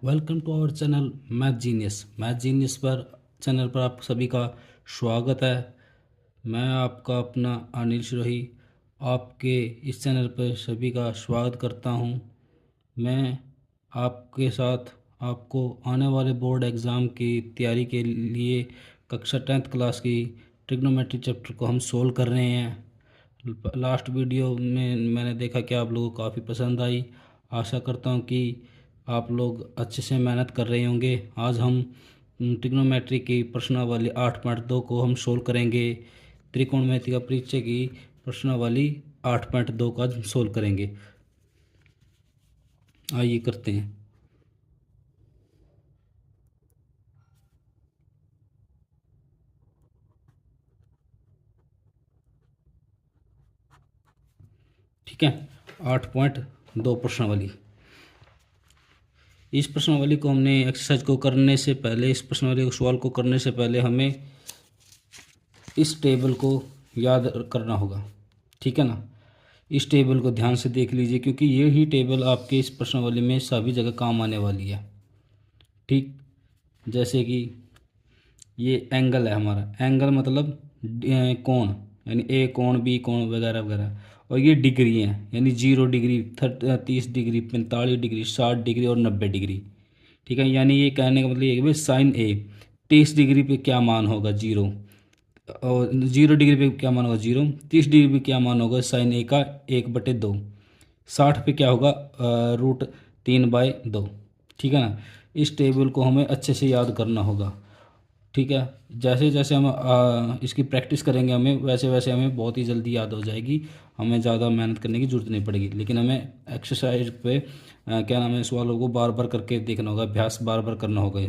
Welcome to our channel math genius पर channel पर आप सभी का स्वागत है। मैं आपका अपना अनिल शिरोही आपके इस चैनल पर सभी का स्वागत करता हूं। मैं आपके साथ आपको आने वाले बोर्ड एग्ज़ाम की तैयारी के लिए कक्षा 10th क्लास की ट्रिग्नोमेट्री चैप्टर को हम सोल्व कर रहे हैं। लास्ट वीडियो में मैंने देखा कि आप लोगों को काफ़ी पसंद आई। आशा करता हूं कि आप लोग अच्छे से मेहनत कर रहे होंगे। आज हम ट्रिग्नोमेट्री की प्रश्नावली 8.2 को हम सोल्व करेंगे। त्रिकोणमिति का परिचय की प्रश्नावली 8.2 का आज हम सोल्व करेंगे। आइए करते हैं। ठीक है, 8.2 प्रश्नावली। इस प्रश्नावली को हमने एक्सरसाइज को करने से पहले, इस प्रश्नावली को सवाल को करने से पहले हमें इस टेबल को याद करना होगा। ठीक है ना, इस टेबल को ध्यान से देख लीजिए क्योंकि ये ही टेबल आपके इस प्रश्नावली में सभी जगह काम आने वाली है। ठीक, जैसे कि ये एंगल है हमारा। एंगल मतलब कोण, यानी ए कोण, बी कोण वगैरह वगैरह। और ये डिग्री हैं, यानी 0 डिग्री, 30 डिग्री, 45 डिग्री, 60 डिग्री और 90 डिग्री। ठीक है, यानी ये कहने का मतलब ये है कि भाई साइन ए 30 डिग्री पे क्या मान होगा 0, और 0 डिग्री पे क्या मान होगा 0, 30 डिग्री पे क्या मान होगा साइन ए का 1/2, 60 पे क्या होगा √3/2। ठीक है ना, इस टेबल को हमें अच्छे से याद करना होगा। ठीक है, जैसे जैसे हम इसकी प्रैक्टिस करेंगे हमें वैसे वैसे हमें बहुत ही जल्दी याद हो जाएगी। हमें ज़्यादा मेहनत करने की ज़रूरत नहीं पड़ेगी, लेकिन हमें एक्सरसाइज पे क्या नाम है, सवालों को बार बार करके देखना होगा, अभ्यास बार बार करना होगा।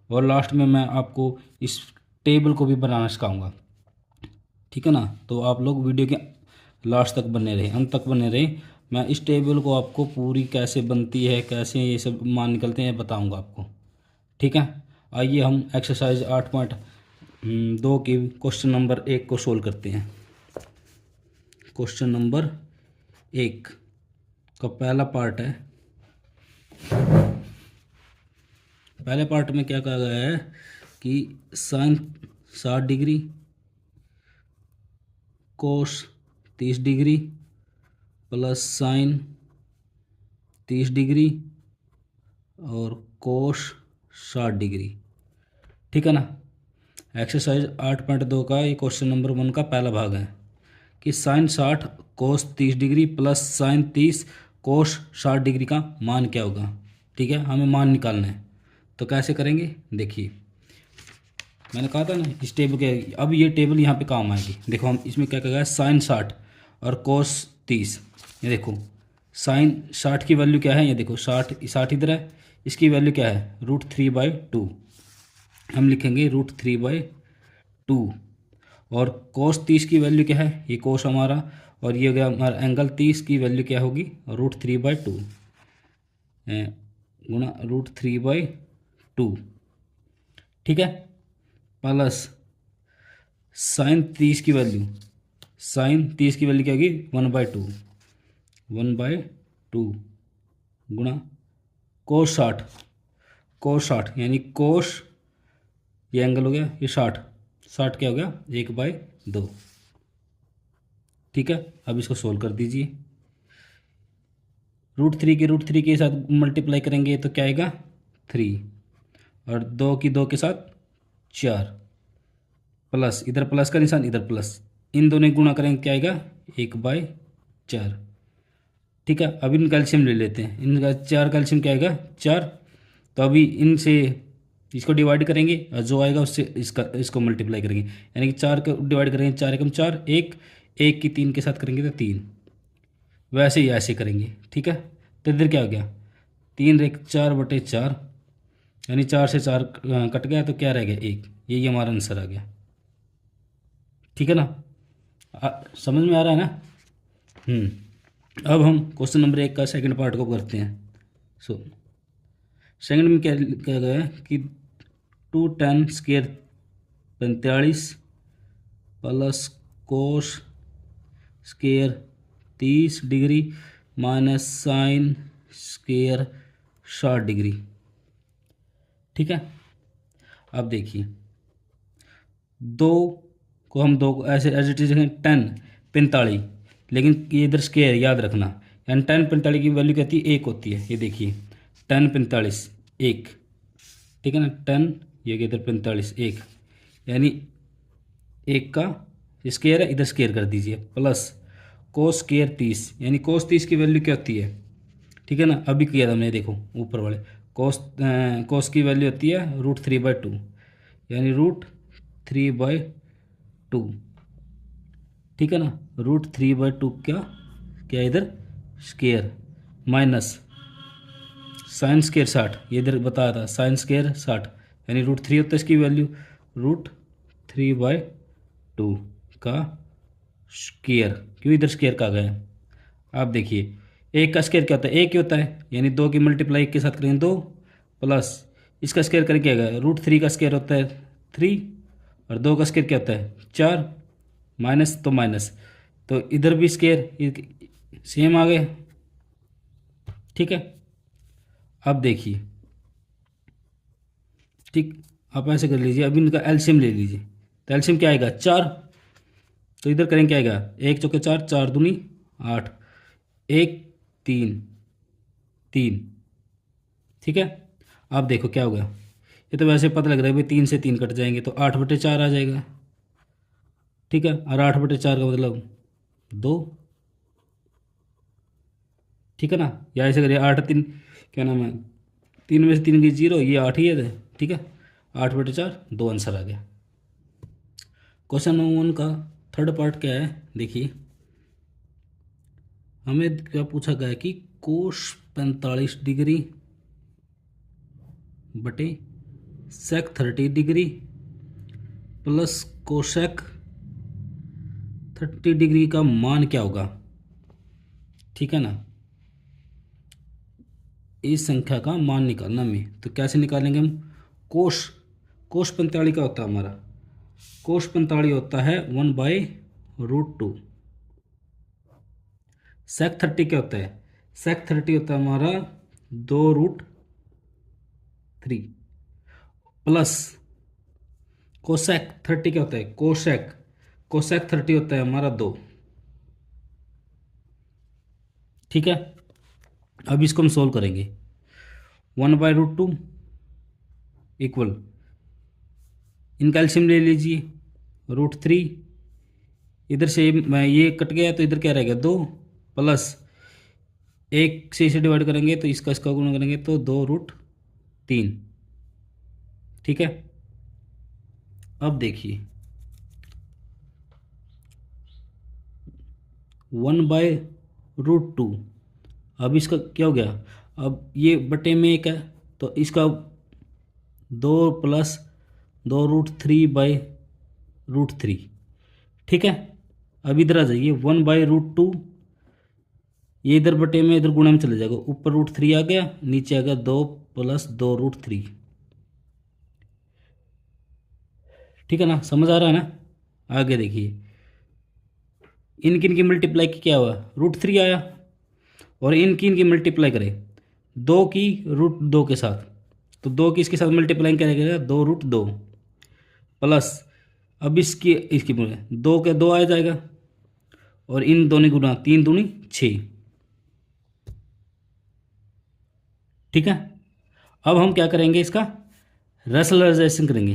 और लास्ट में मैं आपको इस टेबल को भी बनाना सिखाऊंगा। ठीक है ना, तो आप लोग वीडियो के लास्ट तक बने रहे, अंत तक बने रहे। मैं इस टेबल को आपको पूरी कैसे बनती है, कैसे ये सब मान निकलते हैं बताऊंगा आपको। ठीक है, आइए हम एक्सरसाइज 8.2 की क्वेश्चन नंबर 1 को सोल्व करते हैं। क्वेश्चन नंबर 1 का पहला पार्ट है। पहले पार्ट में क्या कहा गया है कि साइन 60 डिग्री, कोस 30 डिग्री प्लस साइन 30 डिग्री और कोस 60 डिग्री। ठीक है ना, एक्सरसाइज 8.2 का ये क्वेश्चन नंबर 1 का पहला भाग है कि साइन 60 कोस 30 डिग्री प्लस साइन 30 कोस 60 डिग्री का मान क्या होगा। ठीक है, हमें मान निकालना है, तो कैसे करेंगे देखिए। मैंने कहा था ना इस टेबल के, अब ये टेबल यहाँ पे काम आएगी। देखो हम इसमें क्या कहा है, साइन 60 और कोस 30। ये देखो साइन 60 की वैल्यू क्या है, ये देखो 60 इधर है, इसकी वैल्यू क्या है √3/2। हम लिखेंगे √3/2। और कोस 30 की वैल्यू क्या है, ये कोस हमारा, और ये हो गया हमारा एंगल 30 की वैल्यू क्या होगी √3/2 गुणा √3/2। ठीक है, प्लस साइन 30 की वैल्यू क्या होगी 1/2 गुणा कोस 60 यानी कोस, ये एंगल हो गया, ये 60 क्या हो गया 1/2। ठीक है, अब इसको सोल्व कर दीजिए। √3 के साथ मल्टीप्लाई करेंगे तो क्या आएगा 3, और 2 की 2 के साथ 4, प्लस इधर प्लस का निशान, इधर प्लस, इन दोनों की गुणा करेंगे क्या आएगा 1/4। ठीक है, अब इन कैल्शियम ले लेते हैं, इनका 4 कैल्शियम क्या आएगा 4। तो अभी इनसे इसको डिवाइड करेंगे और जो आएगा उससे इसको मल्टीप्लाई करेंगे, यानी कि 4 को डिवाइड करेंगे, 4 एकम 4, एक की 3 के साथ करेंगे तो 3, वैसे ही ऐसे करेंगे। ठीक है, तो इधर क्या हो गया 3 × 4/4, यानी 4 से 4 कट गया तो क्या रह गया 1। यही हमारा आंसर आ गया। ठीक है ना, समझ में आ रहा है ना। अब हम क्वेश्चन नंबर 1 का सेकंड पार्ट को करते हैं। सो सेकंड में क्या क्या गया है कि 2tan² 45 plus cos square 30 degree minus sine square 60 degree. ठीक है। अब देखिए, दो को हम दो को ऐसे एज इट इज 10 45, लेकिन ये इधर स्क्वायर याद रखना, यानी 10 45 की वैल्यू कहती है 1 होती है। ये देखिए 10 45 1, ठीक है ना। 10 ये इधर 45 1, यानी 1 का स्क्वायर है, इधर स्क्वायर कर दीजिए, प्लस कोस स्क्वायर 30, यानी कोस 30 की वैल्यू क्या होती है, ठीक है ना। अभी किया था हमने, देखो ऊपर वाले कोस की वैल्यू होती है √3/2, यानी √3/2, ठीक है ना। √3/2 क्या क्या इधर स्क्वायर, माइनस साइन स्क्वायर 60, ये इधर बताया था साइन स्क्वायर 60, यानी √3 होता है इसकी वैल्यू, √3/2 का स्क्वायर, क्यों इधर स्क्वायर का गया है। आप देखिए, एक का स्क्वायर क्या होता है, एक ही होता है, यानी दो की मल्टीप्लाई एक के साथ करेंगे 2, प्लस इसका स्क्वायर करके क्या गया, √3 का स्क्वायर होता है 3, और 2 का स्क्वायर क्या होता है 4, माइनस तो माइनस, तो इधर भी स्क्वायर सेम आ गए, ठीक है। अब देखिए, ठीक, आप ऐसे कर लीजिए, अब इनका एलसीएम ले लीजिए, तो एलसीएम क्या आएगा 4, तो इधर करेंगे क्या आएगा, 1 चौके 4, 4 दूनी 8, 1 3 3, ठीक है। आप देखो क्या होगा, ये तो वैसे पता लग रहा है भाई 3 से 3 कट जाएंगे, तो 8/4 आ जाएगा, ठीक है। और 8/4 का मतलब 2, ठीक है ना। या ऐसे करिए 8 3, क्या नाम है, 3 में से 3 की 0, ये 8 ही है, ठीक है। 8/4 2 आंसर आ गया। क्वेश्चन नंबर 1 का थर्ड पार्ट क्या है, देखिए हमें क्या पूछा गया है कि कोस 45 डिग्री बटे सेक 30 डिग्री प्लस कोसेक 30 डिग्री का मान क्या होगा, ठीक है ना। इस संख्या का मान निकालना हमें, तो कैसे निकालेंगे हम, कोस कोस 45 का होता है हमारा, कोस 45 होता है 1/√2। सेक 30 क्या होता है, सेक 30 होता है हमारा 2√3, प्लस कोसेक 30 क्या होता है, कोसेक कोसेक 30 होता है हमारा 2, ठीक है। अब इसको हम सोल्व करेंगे, 1/√2 इक्वल, इनका एलसीएम ले लीजिए, √3, इधर से ये कट गया तो इधर क्या रहेगा 2, प्लस 1 से इसे डिवाइड करेंगे तो इसका गुणा करेंगे तो 2√3, ठीक है। अब देखिए 1/√2, अब इसका क्या हो गया, अब ये बटे में 1 है, तो इसका 2 प्लस 2√3/√3, ठीक है। अब इधर आ जाइए 1/√2, ये इधर बटे में इधर गुणा में चले जाएगा, ऊपर √3 आ गया, नीचे आ गया 2 प्लस 2√3, ठीक है ना। समझ आ रहा है ना। आगे देखिए, इनकी मल्टीप्लाई की क्या हुआ, √3 आया, और इनकी मल्टीप्लाई करें 2 की √2 के साथ, तो 2 की इसके साथ मल्टीप्लाई करेगा 2√2, प्लस अब इसकी इसकी 2 के 2 आ जाएगा, और इन दोनों गुना 3 दूनी 6, ठीक है। अब हम क्या करेंगे, इसका रैशनलाइजेशन करेंगे,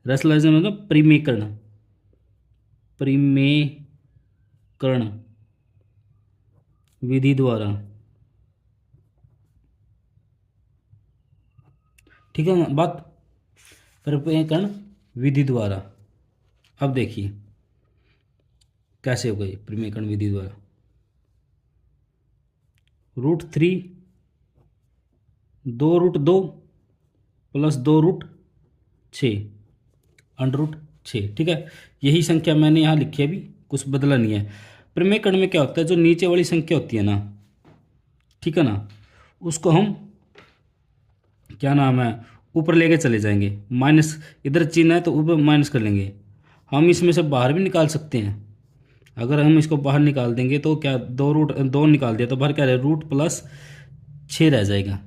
रैशनलाइजेशन मतलब परिमेयकरण, परिमेयकरण विधि द्वारा, ठीक है ना बात, परिमेयकरण विधि द्वारा। अब देखिए कैसे हो गई परिमेयकरण विधि द्वारा, √3 2√2 प्लस 2√6 √6, ठीक है। यही संख्या मैंने यहाँ लिखी है, अभी कुछ बदला नहीं है। परिमेयकरण में क्या होता है, जो नीचे वाली संख्या होती है ना, ठीक है ना, उसको हम क्या नाम है ऊपर लेके चले जाएंगे, माइनस इधर चिन्ह है तो ऊपर माइनस कर लेंगे। हम इसमें से बाहर भी निकाल सकते हैं, अगर हम इसको बाहर निकाल देंगे तो क्या 2 निकाल दिया तो बाहर क्या रहे, √+6 रह जाएगा।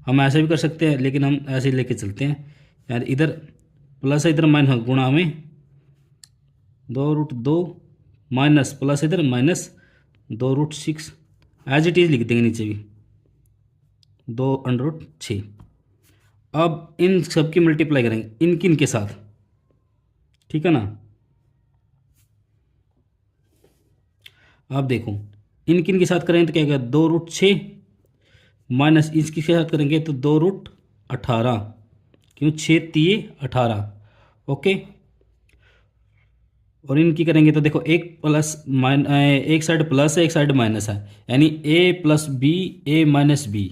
हम ऐसे भी कर सकते हैं, लेकिन हम ऐसे ही लेके चलते हैं यार। इधर प्लस है, इधर माइनस, गुणा में 2√2 माइनस प्लस इधर माइनस 2√6, एज इट इज लिख देंगे नीचे भी 2√6। अब इन सब की मल्टीप्लाई करेंगे इनके साथ, ठीक है ना। अब देखो इनके साथ करेंगे तो क्या होगा, 2√6 माइनस इसके साथ करेंगे तो 2√18, क्यों 6×3 = 18। ओके, और इनकी करेंगे तो देखो एक प्लस एक साइड प्लस है, एक साइड माइनस है, यानी a+b a-b,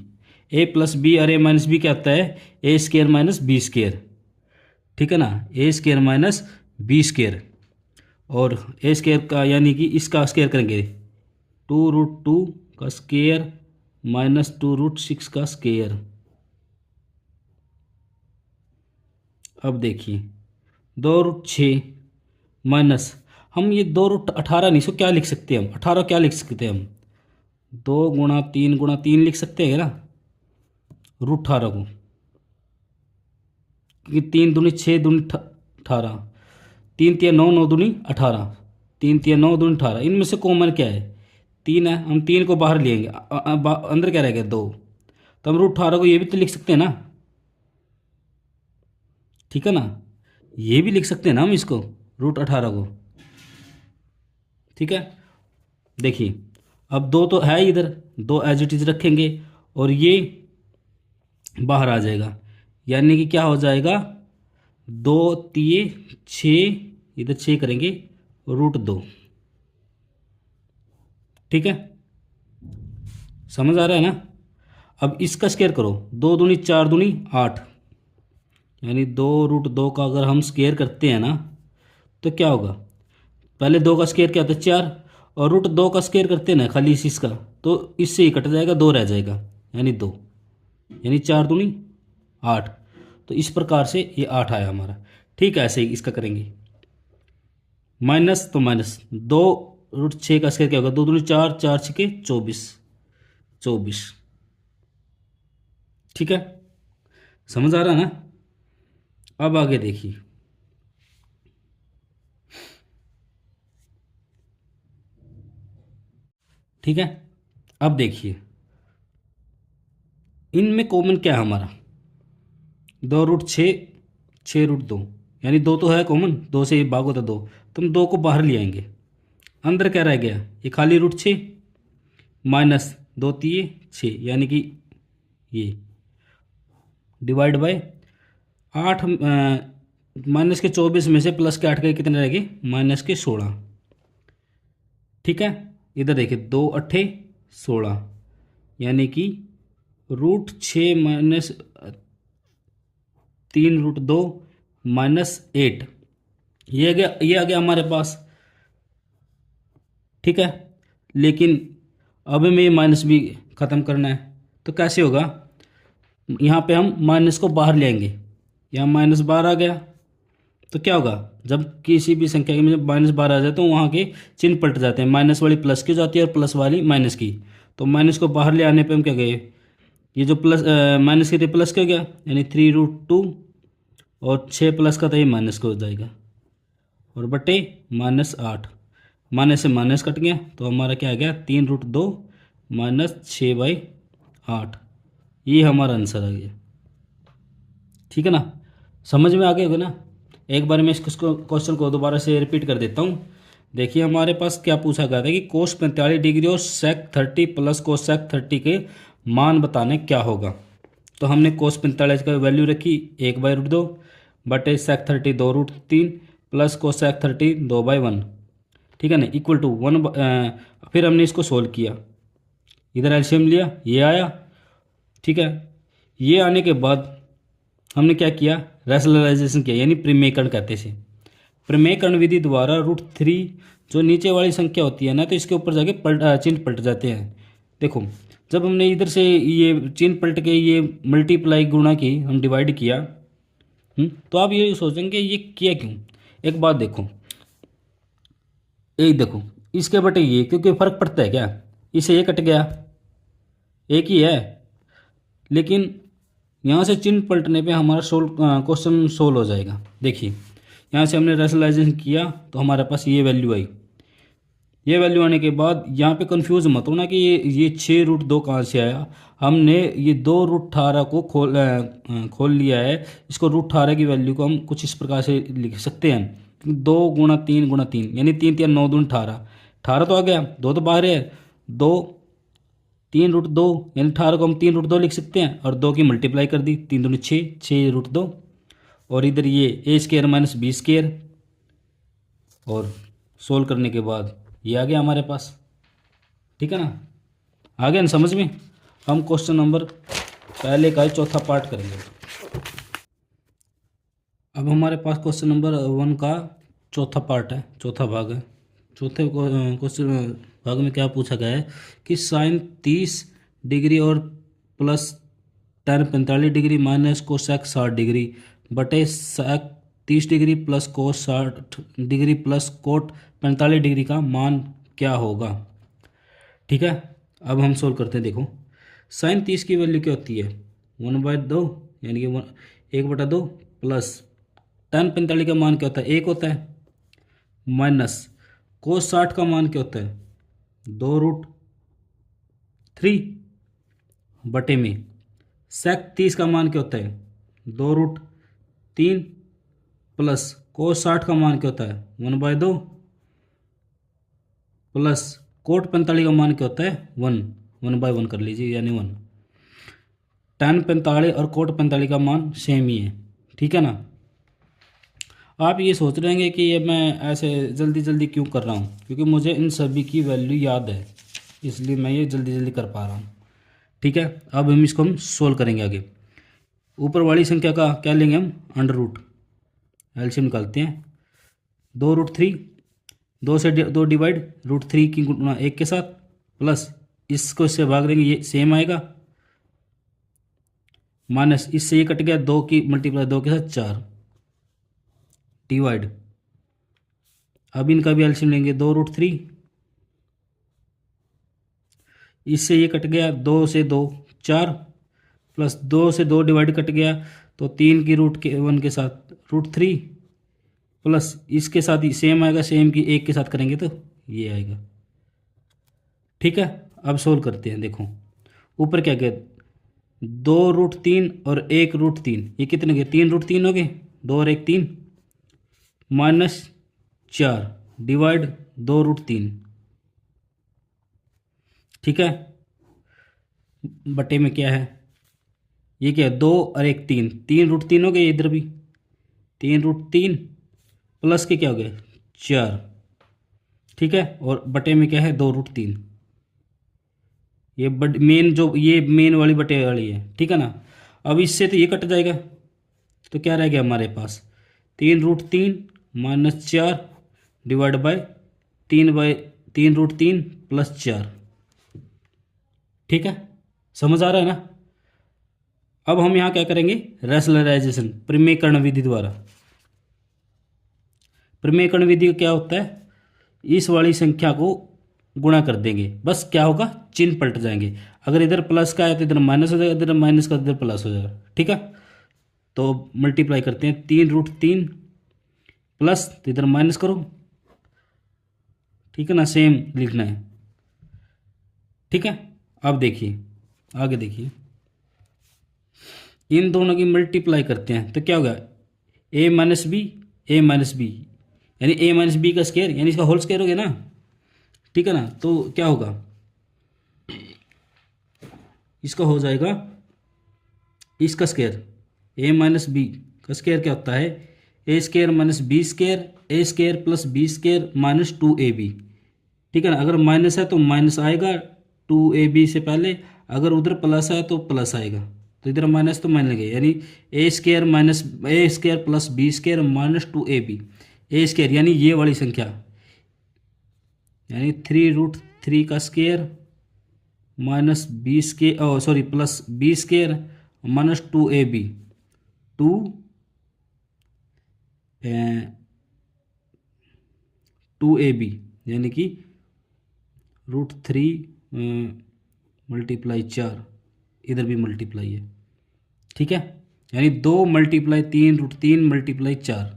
a+b और a-b क्या होता है, a² माइनस b², ठीक है ना, a² माइनस b²। और a² का यानी कि इसका स्क्वायर करेंगे 2√2 का स्क्वायर माइनस 2√6 का स्क्वायर। अब देखिए 2√6 माइनस, हम ये 2√18 नहीं, इसको क्या लिख सकते हैं हम, 18 क्या लिख सकते हैं हम, 2×3 लिख सकते हैं ना √18 को, क्योंकि 3×2 6 दूनी 18, 3×3 9 9×2 18, 3×3 9 2 18। इनमें से कॉमन क्या है, 3 है, हम 3 को बाहर लेंगे, अंदर क्या रहेगा 2, तो हम √18 को ये भी तो लिख सकते हैं ना, ठीक है ना, ये भी लिख सकते हैं ना हम इसको √18 को, ठीक है। देखिए अब 2 तो है इधर, 2 एज इट इज रखेंगे और ये बाहर आ जाएगा, यानी कि क्या हो जाएगा 2×3 = 6, इधर 6 करेंगे √2, ठीक है, समझ आ रहा है ना। अब इसका स्क्वायर करो, 2×2 4×2 8, यानी 2√2 का अगर हम स्क्वायर करते हैं ना तो क्या होगा, पहले 2 का स्क्वायर क्या होता है 4, और √2 का स्क्वायर करते हैं ना खाली इसका, तो इससे ही कट जाएगा, 2 रह जाएगा, यानी 2, यानी 4×2 8। तो इस प्रकार से ये 8 आया हमारा, ठीक है। ऐसे ही इसका करेंगे माइनस, तो माइनस 2√6 का स्क्वायर क्या होगा, 2×2 4, 4×6 24, 24, ठीक है, समझ आ रहा है ना। अब आगे देखिए, ठीक है, अब देखिए इनमें कॉमन क्या है हमारा, 2√6 6√2, यानी 2 तो है कॉमन, 2 से भाग होता 2, तो हम 2 को बाहर ले आएंगे, अंदर क्या रह गया, ये खाली √6 माइनस 2×3 = 6, यानी कि ये डिवाइड बाय 8, माइनस के 24 में से प्लस के 8 के कितने रह गए, माइनस के 16, ठीक है। इधर देखिए 2×8 = 16, यानी कि √6 माइनस 3√2 -8, ये आ गया हमारे पास, ठीक है। लेकिन अब हमें ये माइनस भी ख़त्म करना है, तो कैसे होगा, यहाँ पे हम माइनस को बाहर ले आएंगे, यहाँ माइनस बाहर आ गया, तो क्या होगा, जब किसी भी संख्या में जब माइनस बाहर आ जाए तो वहाँ के चिन्ह पलट जाते हैं, माइनस वाली प्लस की हो जाती है और प्लस वाली माइनस की। तो माइनस को बाहर ले आने पे हम क्या गए, ये जो प्लस माइनस के थे प्लस का गया, यानी 3√2, और 6 प्लस का था ये माइनस का हो जाएगा, और बटे -8, माइनस से माइनस कट गया, तो हमारा क्या आ गया 3√2 -6/8, ये हमारा आंसर आ गया, ठीक है ना, समझ में आ गया होगा ना। एक बार मैं इस क्वेश्चन को दोबारा से रिपीट कर देता हूँ। देखिए हमारे पास क्या पूछा गया था कि cos 45 डिग्री और sec 30 प्लस cos sec 30 के मान बताने क्या होगा। तो हमने cos 45 का वैल्यू रखी 1/√2 बटे sec 30 2√3 प्लस cos sec 30 2/1, ठीक है ना, इक्वल टू 1। फिर हमने इसको सोल्व किया, इधर एलसीएम लिया, ये आया, ठीक है। ये आने के बाद हमने क्या किया, रैशनलाइजेशन किया, यानी प्रमेयकरण कहते हैं। प्रमेयकरण विधि द्वारा √3 जो नीचे वाली संख्या होती है ना, तो इसके ऊपर जाके चिन्ह पलट जाते हैं। देखो जब हमने इधर से ये चिन्ह पलट के ये मल्टीप्लाई गुणा की, हम डिवाइड किया, तो आप ये सोचेंगे ये किया क्यों। एक बात देखो, एक देखो इसके बटे ये, क्योंकि फर्क पड़ता है क्या, इससे ये कट गया, एक ही है, लेकिन यहाँ से चिन्ह पलटने पे हमारा क्वेश्चन सोल्व हो जाएगा। देखिए यहाँ से हमने रैशनलाइजेशन किया तो हमारे पास ये वैल्यू आई। ये वैल्यू आने के बाद यहाँ पे कंफ्यूज मत होना कि ये 6√2 कहाँ से आया। हमने ये 2√18 को खोल लिया है। इसको √18 की वैल्यू को हम कुछ इस प्रकार से लिख सकते हैं, 2 × 3 × 3 यानी 3×3 = 9 × 2 = 18। 18 तो आ गया, 2 तो बाहर है, 2 3√2 यानी 18 को हम 3√2 लिख सकते हैं और 2 की मल्टीप्लाई कर दी, 3 दूनी 6, 6√2 और इधर ये a² - b² और सोल्व करने के बाद ये आ गया हमारे पास। ठीक है ना, आ गया ना समझ में। हम क्वेश्चन नंबर पहले का ही चौथा पार्ट करेंगे। अब हमारे पास क्वेश्चन नंबर 1 का चौथा पार्ट है, चौथा भाग है। चौथे क्वेश्चन भाग में क्या पूछा गया है कि साइन 30 डिग्री और plus tan 45 degree minus cosec 60 degree बटे सेक 30 डिग्री प्लस कोस 60 डिग्री प्लस कोट 45 डिग्री का मान क्या होगा। ठीक है, अब हम सोल्व करते हैं। देखो साइन 30 की वैल्यू क्या होती है, 1/2 यानी कि 1/2 प्लस tan 45 का मान क्या होता है, 1 होता है, माइनस कोस 60 का मान क्या होता है, 2√3 बटे में सेक 30 का मान क्या होता है, 2√3 प्लस कोस 60 का मान क्या होता है, 1/2 प्लस कोट 45 का मान क्या होता है, 1/1 कर लीजिए यानी 1। tan 45 और कोट 45 का मान सेम ही है। ठीक है ना। आप ये सोच रहे हैं कि ये मैं ऐसे जल्दी जल्दी क्यों कर रहा हूँ, क्योंकि मुझे इन सभी की वैल्यू याद है, इसलिए मैं ये जल्दी जल्दी कर पा रहा हूँ। ठीक है, अब इसको हम सोल्व करेंगे आगे। ऊपर वाली संख्या का क्या लेंगे हम, अंडर रूट, एलसीएम निकालते हैं। 2√3, 2 से 2 डिवाइड, √3 की गुणा 1 के साथ, प्लस इसको इससे भाग देंगे, ये सेम आएगा, माइनस इससे ये कट गया, 2 की मल्टीप्लाई 2 के साथ 4 डिवाइड। अब इनका भी एलसीएम लेंगे, 2√3, इससे ये कट गया, 2 से 2 4 प्लस 2 से 2 डिवाइड कट गया तो 3 की √1 के साथ √3 प्लस इसके साथ ही सेम आएगा, सेम की 1 के साथ करेंगे तो ये आएगा। ठीक है, अब सोल्व करते हैं। देखो ऊपर क्या गया, 2√3 और 1√3, ये कितने गए, 3√3 हो गए, 2 और 1 3, माइनस 4 डिवाइड 2√3। ठीक है, बटे में क्या है, ये क्या है, 2 और 1 3, 3√3 हो गए, इधर भी 3√3 प्लस के क्या हो गए 4। ठीक है, और बटे में क्या है, 2√3। ये मेन जो ये मेन वाली बटे वाली है। ठीक है ना। अब इससे तो ये कट जाएगा तो क्या रह गया हमारे पास, 3√3 माइनस 4 डिवाइड बाय 3/3 प्लस 4। ठीक है, समझ आ रहा है ना। अब हम यहाँ क्या करेंगे, रैशनलाइजेशन, प्रमेयकरण विधि द्वारा। प्रमेयकरण विधि क्या होता है, इस वाली संख्या को गुणा कर देंगे, बस क्या होगा, चिन्ह पलट जाएंगे। अगर इधर प्लस का है तो इधर माइनस हो जाएगा, इधर माइनस का इधर प्लस हो जाएगा। ठीक है, तो मल्टीप्लाई करते हैं, 3√3 प्लस तो इधर माइनस करो। ठीक है ना, सेम लिखना है। ठीक है, अब देखिए आगे देखिए, इन दोनों की मल्टीप्लाई करते हैं तो क्या होगा, a - b, a - b यानी a - b का स्क्वायर यानी इसका होल स्क्वायर हो गया ना। ठीक है ना, तो क्या होगा, इसका हो जाएगा इसका स्क्वायर, a - b का स्क्वायर क्या होता है, a² - b² a² plus b² minus 2ab। ठीक है ना, अगर माइनस है तो माइनस आएगा 2ab से पहले, अगर उधर प्लस है तो प्लस आएगा, तो इधर माइनस तो माइनस गए, यानी a² plus b² minus 2ab। a² यानी ये वाली संख्या, यानी 3√3 का square minus plus b² minus 2ab, 2ab यानी कि √3 मल्टीप्लाई 4, इधर भी मल्टीप्लाई है। ठीक है, यानी 2 मल्टीप्लाई 3 मल्टीप्लाई 4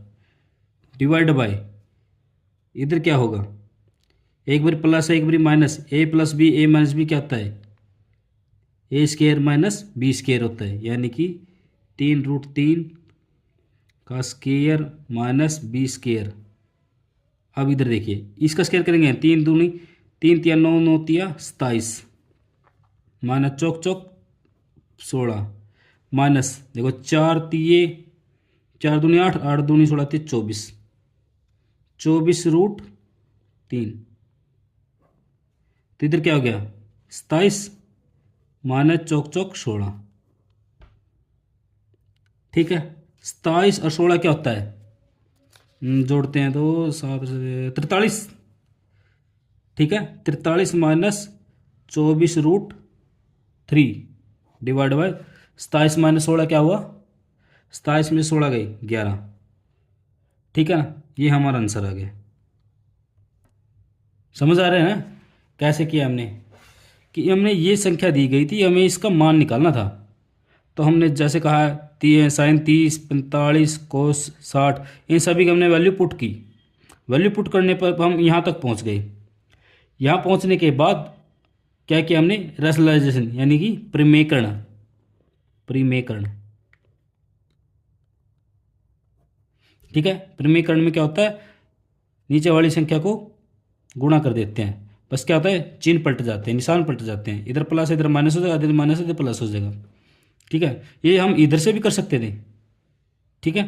डिवाइड बाय, इधर क्या होगा, एक बार प्लस है एक बार माइनस, ए प्लस बी ए माइनस बी क्या होता है, ए स्केयर माइनस बी स्केयर होता है, यानी कि 3√3 का स्केयर माइनस बी स्केयर। अब इधर देखिए इसका स्केयर करेंगे, 3 दूनी 3 तिया 9 9 तिया 27 माइनस चौक चौक 16 माइनस देखो 4 दूनी 8 8 दूनी 16 ती 24 24√3, तो इधर क्या हो गया 27 माइनस चौक चौक 16। ठीक है, 27 और 16 क्या होता है, जोड़ते हैं तो 7 43। ठीक है, 43 माइनस 24√3 डिवाइड बाय 27 माइनस 16 क्या हुआ, 27 में 16 गई 11। ठीक है ना, ये हमारा आंसर आ गया। समझ आ रहे हैं ना कैसे किया हमने, कि हमने ये संख्या दी गई थी, हमें इसका मान निकालना था, तो हमने जैसे कहा साइन 30 45 कोस 60, इन सभी की हमने वैल्यू पुट की। वैल्यू पुट करने पर हम यहाँ तक पहुँच गए। यहाँ पहुँचने के बाद क्या किया हमने, रेशनलाइजेशन यानी कि परिमेयकरण। ठीक है, परिमेयकरण में क्या होता है, नीचे वाली संख्या को गुणा कर देते हैं, बस क्या होता है चिन्ह पलट जाते हैं, निशान पलट जाते हैं, इधर प्लस इधर माइनस हो जाएगा, इधर माइनस इधर प्लस हो जाएगा। ठीक है, ये हम इधर से भी कर सकते थे। ठीक है,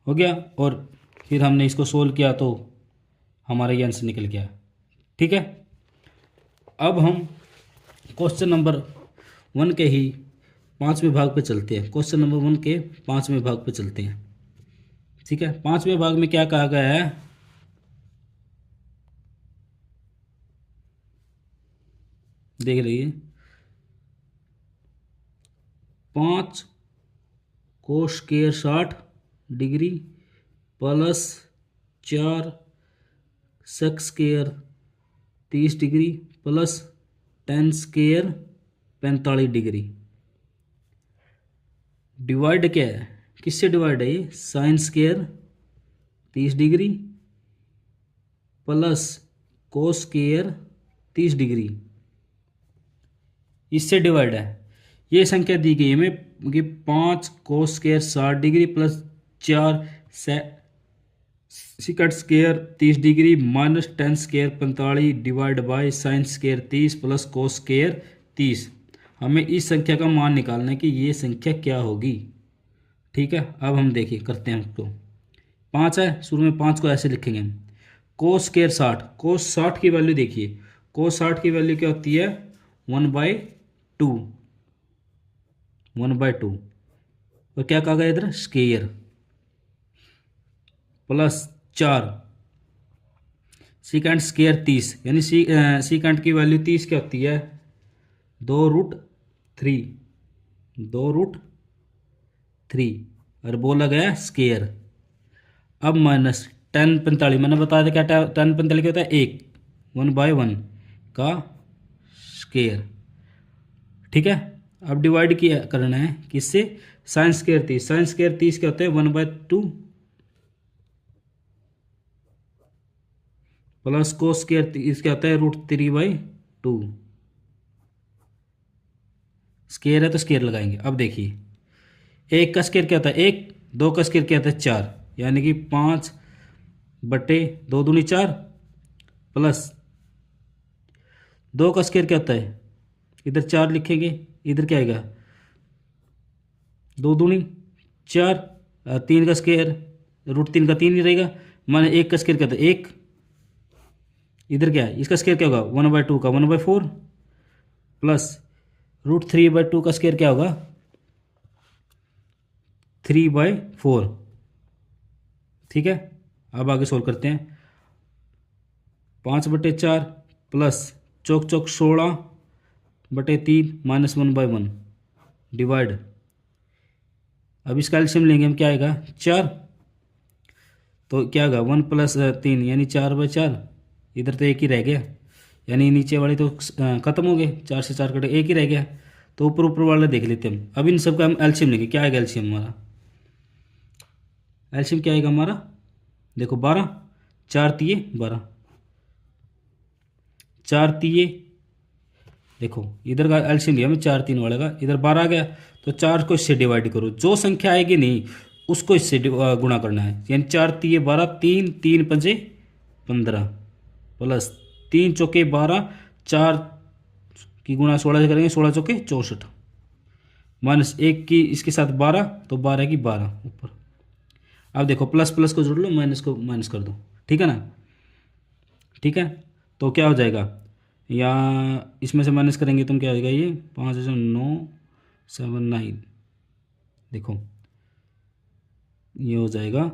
हो गया, और फिर हमने इसको सोल्व किया तो हमारा ये आंसर निकल गया। ठीक है, अब हम क्वेश्चन नंबर 1 के ही 5वें भाग पे चलते हैं। क्वेश्चन नंबर 1 के 5वें भाग पे चलते हैं। ठीक है, 5वें भाग में क्या कहा गया है, देख लीजिए, 5 cos square 60 degree plus 4 sec square 30 degree plus 10 square 45 degree. Divide क्या है, किससे डिवाइड है ये, sine square 30 degree plus cos square 30 degree, इससे डिवाइड है। ये संख्या दी गई है हमें कि 5 cos square 60 degree plus 4 sec square 30 degree minus 10 square 45 divide by sine square 30 plus cos square 30। हमें इस संख्या का मान निकालना है कि ये संख्या क्या होगी। ठीक है, अब हम देखिए करते हैं उसको। 5 है, शुरू में 5 को ऐसे लिखेंगे हम, कोस स्क्वायर 60, कोस 60 की वैल्यू देखिए, कोस 60 की वैल्यू क्या होती है 1/2, 1/2, और क्या कहा गया इधर स्क्वायर प्लस 4 सीकेंड स्क्वायर 30, यानी सीकेंड की वैल्यू 30 क्या होती है 2√3, 2√3, और बोला गया स्क्वायर। अब माइनस 10 45, मैंने बताया था क्या 10 45 क्या होता है 1, 1/1 का स्क्वायर। ठीक है, अब डिवाइड किया करना है किससे, साइन स्क्वायर 30, साइन स्क्वायर 30 क्या होता है 1/2 प्लस कोस स्क्वायर 30 क्या होता है √3/2। स्क्वायर है तो स्क्वायर लगाएंगे। अब देखिए, 1 का स्क्वायर क्या होता है 1, 2 का स्क्वायर क्या होता है 4, यानी कि 5/2 दूनी 4 प्लस 2 का स्क्वायर क्या होता है, इधर 4 लिखेंगे, इधर क्या आएगा 2 दूनी 4, 3 का स्क्वायर √3 का 3 ही रहेगा, माने 1 का स्क्वायर क्या होता है 1, इधर क्या है इसका स्क्वायर क्या होगा 1/2 का 1/4 प्लस √3/2 का स्क्वायर क्या होगा 3/4। ठीक है, अब आगे सोल्व करते हैं। 5/4 प्लस चौक चौक 16/3 माइनस 1/1 डिवाइड, अब इसका एलसीएम लेंगे हम, क्या आएगा 4, तो क्या होगा 1 प्लस 3 यानी 4/4, इधर तो एक ही रह गया, यानी नीचे वाले तो खत्म हो गए, 4 से 4 कटे एक ही रह गया, तो ऊपर ऊपर वाला देख लेते हैं हम। अब इन सब का हम एलसीएम लेंगे। क्या आएगा एलसीएम हमारा? एलसीएम क्या आएगा हमारा? देखो 12, 4 तिये 12, 4 तिये, देखो इधर का एलसीएम लिया मैं 4 3 वाले का, इधर 12 आ गया, तो 4 को इससे डिवाइड करो, जो संख्या आएगी नहीं उसको इससे गुणा करना है। यानी 4 तिये 12, 3 3 पंजे 15 प्लस 3 चौके 12, 4 की गुणा 16 से करेंगे, 16 चौके 64, माइनस 1 की इसके साथ 12, तो 12 की 12 ऊपर। अब देखो प्लस प्लस को जोड़ लो, माइनस को माइनस कर दो, ठीक है ना? ठीक है, तो क्या हो जाएगा, या इसमें से माइनस करेंगे तो क्या हो जाएगा, ये 5 9 7 9, देखो ये हो जाएगा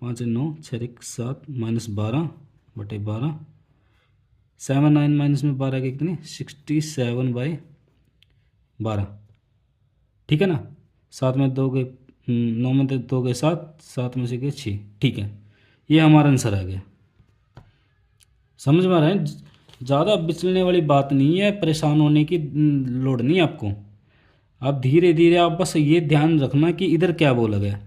5 9 6 1 7 माइनस 12 बटे 12, 7 9 माइनस में 12 के कितने 67/12, ठीक है ना? 7 में 2 गए 9 में 2 गए 7, 7 में से गए 6, ठीक है, ये हमारा आंसर आ गया। समझ में आ रहा है? ज़्यादा बिचलने वाली बात नहीं है, परेशान होने की लोड़ नहीं है आपको। आप धीरे धीरे आप बस ये ध्यान रखना कि इधर क्या बोला गया,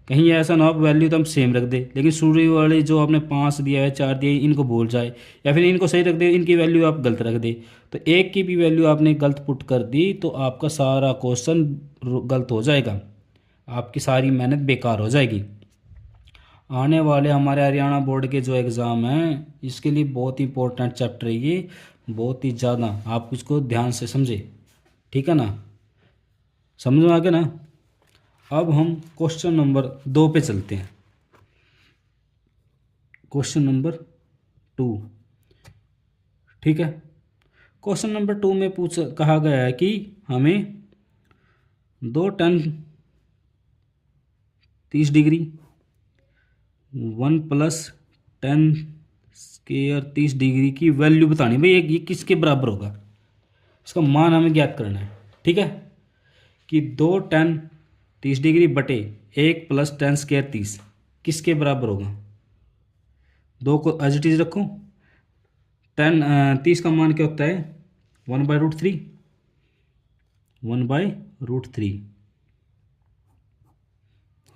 कहीं ऐसा ना हो वैल्यू तो हम सेम रख दे, लेकिन शुरू वाले जो आपने 5 दिया है 4 दिया है इनको भूल जाए, या फिर इनको सही रख दे, इनकी वैल्यू आप गलत रख दे, तो एक की भी वैल्यू आपने गलत पुट कर दी तो आपका सारा क्वेश्चन गलत हो जाएगा, आपकी सारी मेहनत बेकार हो जाएगी। आने वाले हमारे हरियाणा बोर्ड के जो एग्ज़ाम हैं इसके लिए बहुत ही इंपॉर्टेंट चैप्टर है ये, बहुत ही ज़्यादा, आप इसको ध्यान से समझे, ठीक है ना? समझ में आ गया ना? अब हम क्वेश्चन नंबर 2 पे चलते हैं। क्वेश्चन नंबर 2, ठीक है। क्वेश्चन नंबर 2 में कहा गया है कि हमें 2 tan 30 degree 1 plus 10 square 30 degree की वैल्यू बतानी। भाई ये किसके बराबर होगा, इसका मान हमें ज्ञात करना है, ठीक है। कि 2 टन 30 डिग्री बटे 1 प्लस 10 स्क्वायर 30 किसके बराबर होगा। 2 को एज इट इज रखो। 30 का मान क्या होता है 1/√3, 1/√3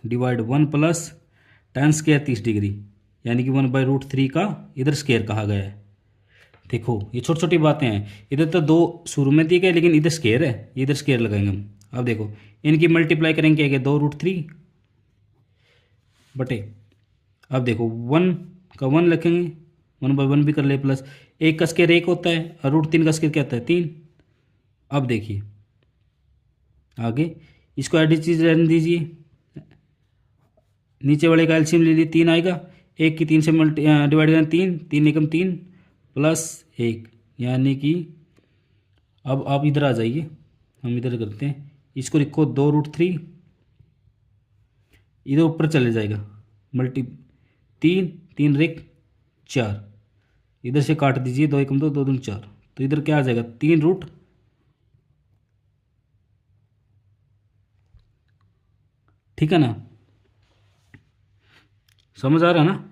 डिवाइड 1 प्लस 10 स्क्वायर 30 डिग्री, यानी कि 1/√3 का इधर स्क्वायर कहा गया है। देखो ये छोटी छोटी बातें हैं, इधर तो 2 शुरू में दिए गए लेकिन इधर स्क्वायर है, इधर स्क्वायर लगाएंगे हम। अब देखो इनकी मल्टीप्लाई करेंगे क्या 2√3 बटे, अब देखो 1 का 1 लिखेंगे, 1/1 भी कर ले, प्लस 1 का स्क्वायर 1 होता है और √3 का स्क्वायर क्या होता है 3। अब देखिए आगे इसको एडिट चीज रहने दीजिए, नीचे वाले का एलसीएम ले लिए 3 आएगा, 1 की 3 से डिवाइड करना 3, 3 एकम 3 प्लस 1, यानी कि अब आप इधर आ जाइए, हम इधर करते हैं, इसको लिखो 2√3, इधर ऊपर चले जाएगा मल्टी 3 3 रेक 4, इधर से काट दीजिए 2 एकम 2 2 दूनी 4, तो इधर क्या आ जाएगा 3 ठीक है ना। समझ आ रहा है ना।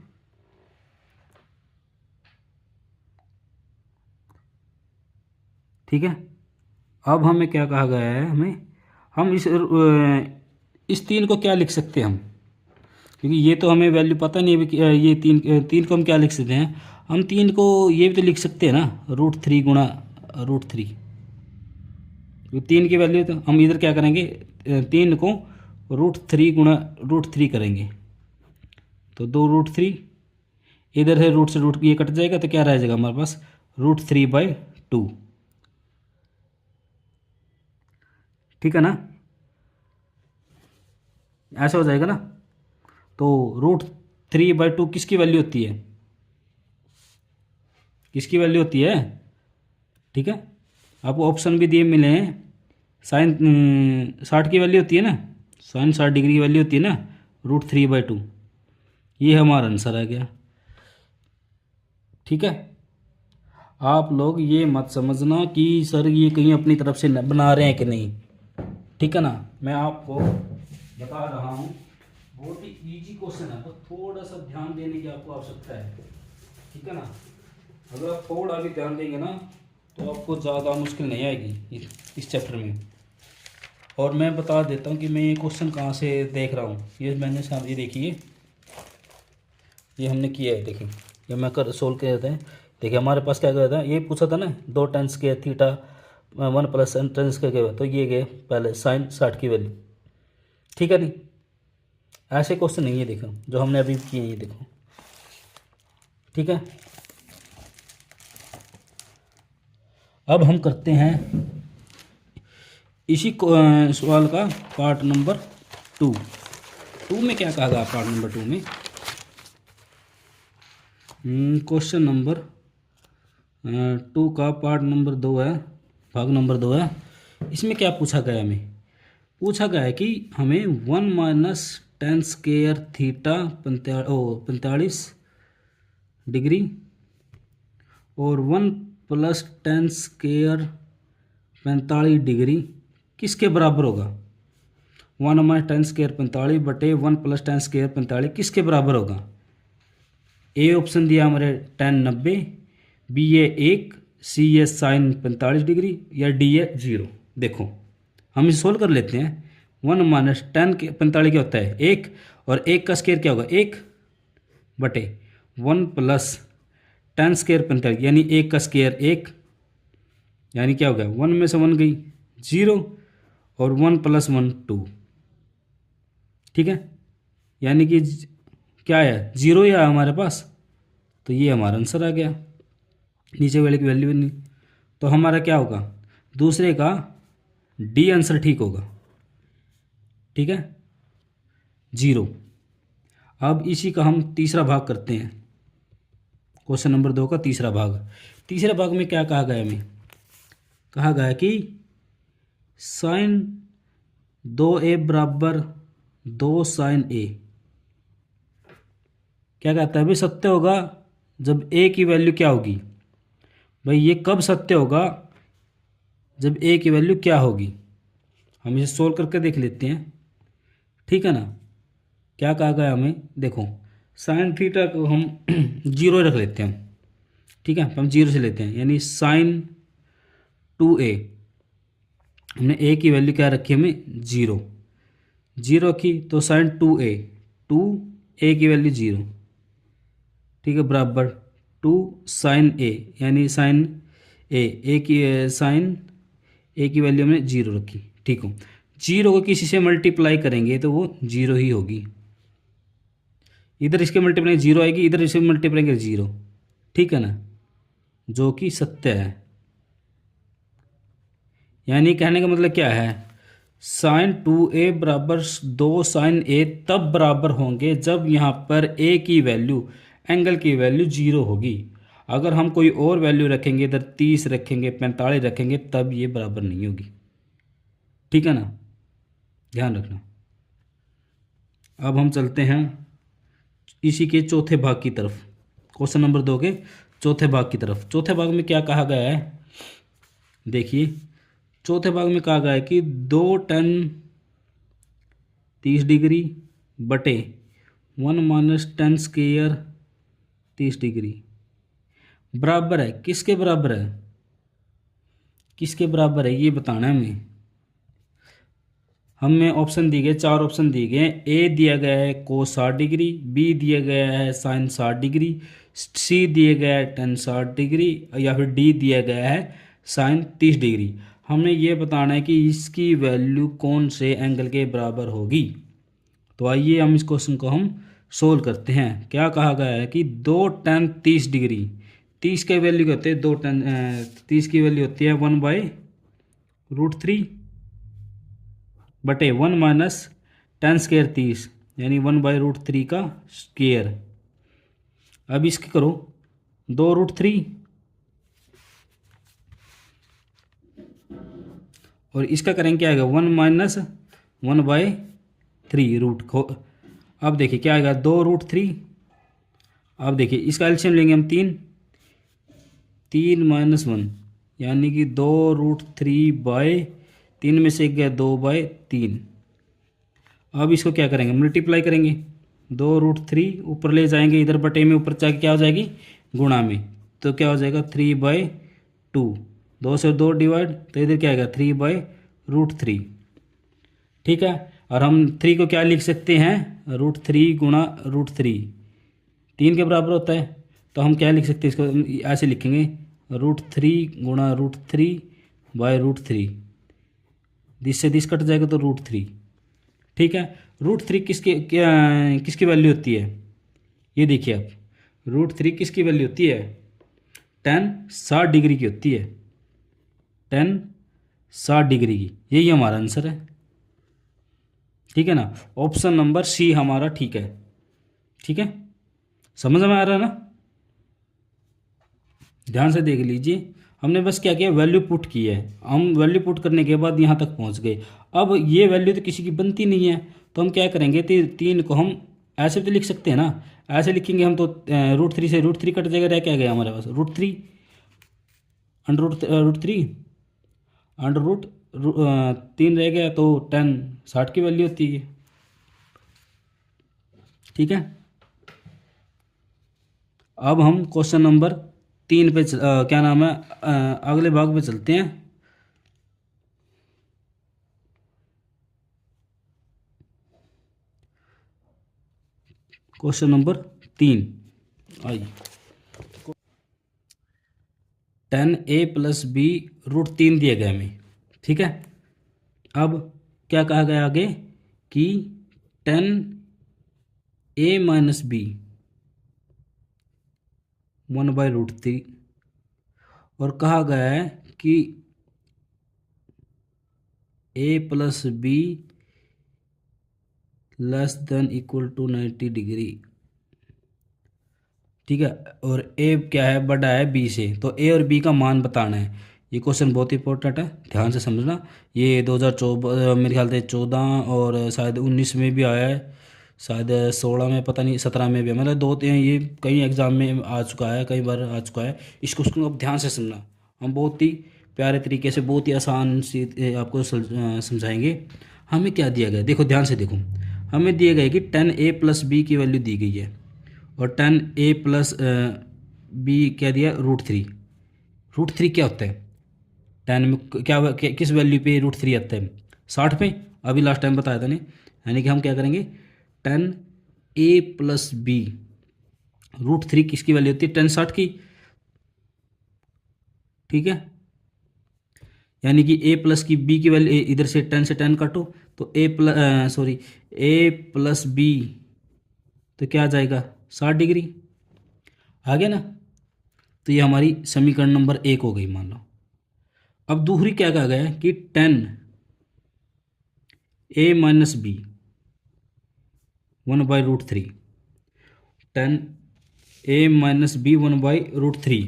ठीक है, अब हमें क्या कहा गया है, हम इस 3 को क्या लिख सकते हैं हम, क्योंकि ये तो हमें वैल्यू पता नहीं है कि ये 3 को हम क्या लिख सकते हैं। हम 3 को ये भी तो लिख सकते हैं ना √3 गुणा √3, 3 की वैल्यू तो हम इधर क्या करेंगे 3 को √3 गुणा √3 करेंगे, तो 2√3, इधर है रूट से रूट ये कट जाएगा, तो क्या रह जाएगा हमारे पास √3/2, ठीक है ना। ऐसा हो जाएगा ना। तो √3/2 किसकी वैल्यू होती है, किसकी वैल्यू होती है, ठीक है। आपको ऑप्शन भी दिए मिले हैं, साइन 60 की वैल्यू होती है ना, साइन 60 डिग्री की वैल्यू होती है ना √3/2, ये हमारा आंसर आ गया, ठीक है। आप लोग ये मत समझना कि सर ये कहीं अपनी तरफ से बना रहे हैं कि नहीं, ठीक है ना। मैं आपको बता रहा हूँ बहुत ही इजी क्वेश्चन है, तो थोड़ा सा ध्यान देने की आपको आवश्यकता है, ठीक है ना। अगर आप थोड़ा भी ध्यान देंगे ना तो आपको ज़्यादा मुश्किल नहीं आएगी इस चैप्टर में। और मैं बता देता हूँ कि मैं ये क्वेश्चन कहाँ से देख रहा हूँ। ये मैंने सामने देखिए, ये हमने किया है, देखिए ये मैं कर सोल्व किया था। देखिए हमारे पास क्या गया था, ये पूछा था ना 2 tan square theta 1 plus tan square गया, तो ये गए पहले sin 60 की वैल्यू, ठीक है। नहीं ऐसे क्वेश्चन नहीं है देखो जो हमने अभी किए हैं, ये देखो, ठीक है। अब हम करते हैं इसी सवाल का पार्ट नंबर 2। में क्या कहा गया पार्ट नंबर 2 में? क्वेश्चन नंबर 2 का पार्ट नंबर 2 है, भाग नंबर 2 है। इसमें क्या पूछा गया हमें? पूछा गया है कि हमें 1 minus tan square theta 45 degree और 1 प्लस tan स्क्वायर 45 डिग्री किसके बराबर होगा? 1 माइनस tan स्क्वायर 45 बटे 1 प्लस tan स्क्वायर 45 किसके बराबर होगा? ए ऑप्शन दिया हमारे tan 90, बी है 1, सी है साइन 45 डिग्री, या डी है 0। देखो हम इसे सोल्व कर लेते हैं। 1 माइनस tan 45 क्या होता है 1, और 1 का स्क्वायर क्या होगा 1 बटे 1 प्लस tan स्क्वायर 45 यानी 1 का स्क्वायर 1, यानी क्या हो गया 1 में से 1 गई 0, और 1 प्लस 1 2, ठीक है। यानी कि क्या है 0 ही आया हमारे पास, तो ये हमारा आंसर आ गया, नीचे वाले की वैल्यू नहीं। तो हमारा क्या होगा, दूसरे का डी आंसर ठीक होगा, ठीक है 0। अब इसी का हम तीसरा भाग करते हैं, क्वेश्चन नंबर 2 का तीसरा भाग। तीसरे भाग में क्या कहा गया हमें? कहा गया कि साइन 2a बराबर 2 साइन a क्या कहता है भाई सत्य होगा जब a की वैल्यू क्या होगी? भाई ये कब सत्य होगा? जब a की वैल्यू क्या होगी? हम इसे सोल्व करके देख लेते हैं, ठीक है ना। क्या कहा गया हमें? देखो साइन थीटा को हम 0 रख लेते हैं, ठीक है, हम 0 से लेते हैं, यानी साइन 2a, हमने a की वैल्यू क्या रखी हमें 0 रखी, तो साइन 2a की वैल्यू 0, ठीक है, बराबर 2 साइन a, यानी साइन a की साइन a की वैल्यू हमने 0 रखी, ठीक हो। 0 को किसी से मल्टीप्लाई करेंगे तो वो 0 ही होगी, इधर इसके मल्टीप्लाई 0 आएगी, इधर इसे मल्टीप्लाई करेंगे 0, ठीक है ना, जो कि सत्य है। यानी कहने का मतलब क्या है, साइन 2a बराबर 2 साइन a तब बराबर होंगे जब यहाँ पर a की वैल्यू, एंगल की वैल्यू 0 होगी। अगर हम कोई और वैल्यू रखेंगे, इधर 30 रखेंगे, 45 रखेंगे, तब ये बराबर नहीं होगी, ठीक है ना, ध्यान रखना। अब हम चलते हैं इसी के चौथे भाग की तरफ, क्वेश्चन नंबर 2 के चौथे भाग की तरफ। चौथे भाग में क्या कहा गया है? देखिए चौथे भाग में कहा गया है कि 2 tan 30 डिग्री बटे 1 माइनस tan स्क्वायर 30 डिग्री बराबर है किसके बराबर है? किसके बराबर है ये बताना है हमें। हमें ऑप्शन दिए गए, 4 ऑप्शन दिए गए हैं। ए दिया गया है cos 60 डिग्री, बी दिया गया है साइन 60 डिग्री, सी दिया गया है tan 60 डिग्री, या फिर डी दिया गया है साइन 30 डिग्री। हमें ये बताना है कि इसकी वैल्यू कौन से एंगल के बराबर होगी। तो आइए हम इस क्वेश्चन को हम सोल्व करते हैं। क्या कहा गया है कि 2 tan 30 डिग्री, 30 के वैल्यू क्या होते हैं 2 tan 30 की वैल्यू होती है 1/√3 बटे 1 माइनस tan स्क्वायर 30, यानी 1/√3 का स्क्वायर। अब इसकी करो 2√3 और इसका करेंगे क्या आएगा 1 माइनस 1/3 रूट को। अब देखिए क्या आएगा 2√3। अब देखिए इसका एलसीएम लेंगे हम 3 माइनस 1, यानी कि 2√3/3 में से गया 2/3। अब इसको क्या करेंगे मल्टीप्लाई करेंगे, 2√3 ऊपर ले जाएंगे, इधर बटे में ऊपर जाके क्या हो जाएगी गुणा में, तो क्या हो जाएगा 3/2, 2 से 2 डिवाइड, तो इधर क्या आएगा 3/√3। ठीक है। और हम 3 को क्या लिख सकते हैं, √3 गुणा √3, 3 के बराबर होता है। तो हम क्या लिख सकते हैं इसको, ऐसे लिखेंगे √3 गुणा √3 बाय √3, दिस से दिस कट जाएगा तो √3। ठीक है। √3 किसकी वैल्यू होती है, ये देखिए आप, √3 किसकी वैल्यू होती है, tan 60 डिग्री की होती है, tan 60 डिग्री की। यही हमारा आंसर है। ठीक है ना, ऑप्शन नंबर सी हमारा ठीक है। ठीक है, समझ में आ रहा है ना, ध्यान से देख लीजिए। हमने बस क्या किया, वैल्यू पुट की है, हम वैल्यू पुट करने के बाद यहाँ तक पहुँच गए। अब ये वैल्यू तो किसी की बनती नहीं है, तो हम क्या करेंगे, 3 को हम ऐसे तो लिख सकते हैं ना, ऐसे लिखेंगे हम तो √3 से √3 कट जाएगा, रह क्या गया हमारे पास, √3 √3 अंडर रूट 3 रह गया, तो tan 60 की वैल्यू होती है। ठीक है, अब हम क्वेश्चन नंबर 3 पे क्या नाम है, अगले भाग पे चलते हैं। क्वेश्चन नंबर 3 आइए, tan a + b √3 दिया गया हमें। ठीक है, अब क्या कहा गया आगे कि tan a - b 1/√3, और कहा गया है कि a + b ≤ 90 डिग्री। ठीक है, और ए क्या है, बड़ा है बी से, तो ए और बी का मान बताना है। ये क्वेश्चन बहुत इंपॉर्टेंट है, ध्यान से समझना। ये 2024 मेरे ख्याल से 14 और शायद 19 में भी आया है, शायद 16 में, पता नहीं 17 में भी है, मतलब 2-3 ये कई एग्जाम में आ चुका है, कई बार आ चुका है। इस क्वेश्चन को आप ध्यान से सुनना, हम बहुत ही प्यारे तरीके से, बहुत ही आसान सी आपको समझाएंगे। हमें क्या दिया गया, देखो ध्यान से देखो, हमें दिया गया है कि tan a + b की वैल्यू दी गई है, और tan a + b क्या दिया, √3। √3 क्या होता है, tan में किस वैल्यू पे √3 आता है, 60 पे, अभी लास्ट टाइम बताया था ने। यानी कि हम क्या करेंगे, tan a + b √3 किसकी वैल्यू होती है, tan 60 की। ठीक है, यानी कि a प्लस की b की वैल्यू, इधर से tan से tan काटो, तो a + b तो क्या आ जाएगा, 60 डिग्री। आ गया ना, तो ये हमारी समीकरण नंबर 1 हो गई, मान लो। अब दूसरी क्या कहा गया है कि tan a - b 1/√3, tan a - b 1/√3।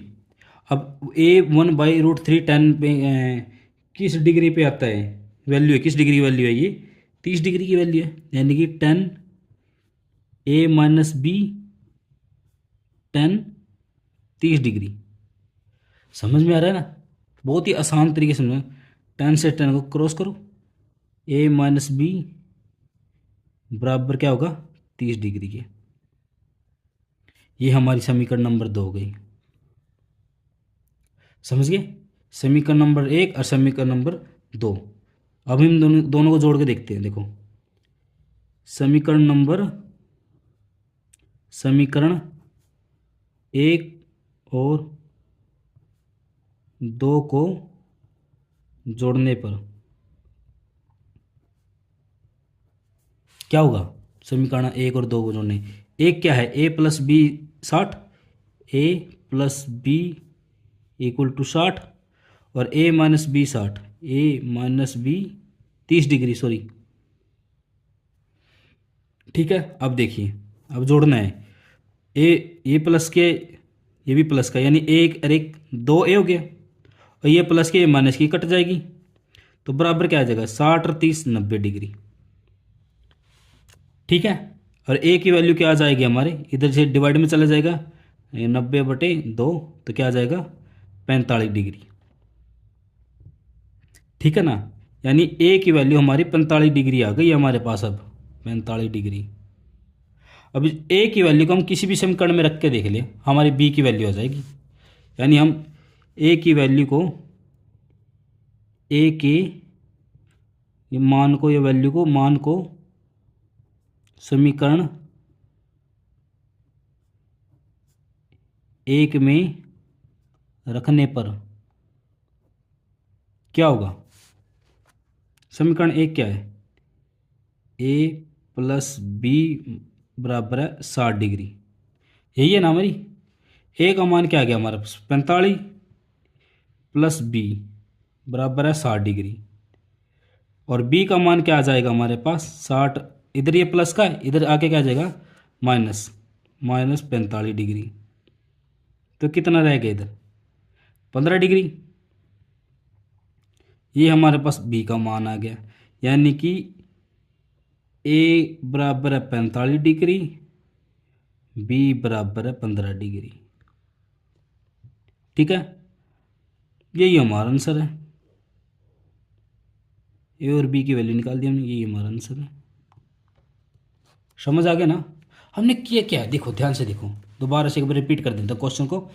अब a 1/√3 tan पे किस डिग्री पे आता है, वैल्यू है, किस डिग्री वैल्यू है, ये 30 डिग्री की वैल्यू है। यानी कि tan a - b tan 30 degree. समझ में आ रहा है ना, बहुत ही आसान तरीके से समझो। tan से tan को क्रॉस करो, a - b बराबर क्या होगा, 30 डिग्री के। ये हमारी समीकरण नंबर 2 हो गई, समझ गए, समीकरण नंबर 1 और समीकरण नंबर 2। अब हम दोनों को जोड़ के देखते हैं। देखो, समीकरण 1 और 2 को जोड़ने पर क्या होगा, समीकरण 1 और 2 को जोड़ने, एक क्या है, a + b 60, a + b = 60, और a - b 60, a - b 30 degree, sorry. ठीक है, अब देखिए, अब जोड़ना है, ये प्लस के, ये भी प्लस का, यानी एक और एक 2a हो गया, और ये प्लस के, ये माइनस की कट जाएगी, तो बराबर क्या आ जाएगा, 60 और 30 90 डिग्री। ठीक है, और a की वैल्यू क्या आ जाएगी हमारे, इधर से डिवाइड में चला जाएगा, 90/2, तो क्या आ जाएगा, 45 डिग्री। ठीक है ना, यानी a की वैल्यू हमारी 45 डिग्री आ गई हमारे पास, अब 45 डिग्री। अब a की वैल्यू को हम किसी भी समीकरण में रख के देख लें, हमारी b की वैल्यू आ जाएगी। यानी हम a की वैल्यू को, a के ये मान को, ये वैल्यू को, मान को समीकरण 1 में रखने पर क्या होगा। समीकरण 1 क्या है, a प्लस बी बराबर है 60 डिग्री, यही है ना हमारी। a का मान क्या आ गया हमारे पास 45 प्लस बी बराबर है 60 डिग्री, और b का मान क्या आ जाएगा हमारे पास 60, इधर ये प्लस का है, इधर आके क्या आ जाएगा माइनस, माइनस 45 डिग्री। तो कितना रहेगा इधर 15 डिग्री। ये हमारे पास b का मान आ गया, यानी कि a बराबर है 45 डिग्री, b बराबर है 15 डिग्री। ठीक है, यही हमारा आंसर है। ए और बी की वैल्यू निकाल दी हमने, यही हमारा आंसर है। समझ आ गया ना। हमने किया क्या है, देखो ध्यान से देखो, दोबारा से एक बार रिपीट कर देता क्वेश्चन को।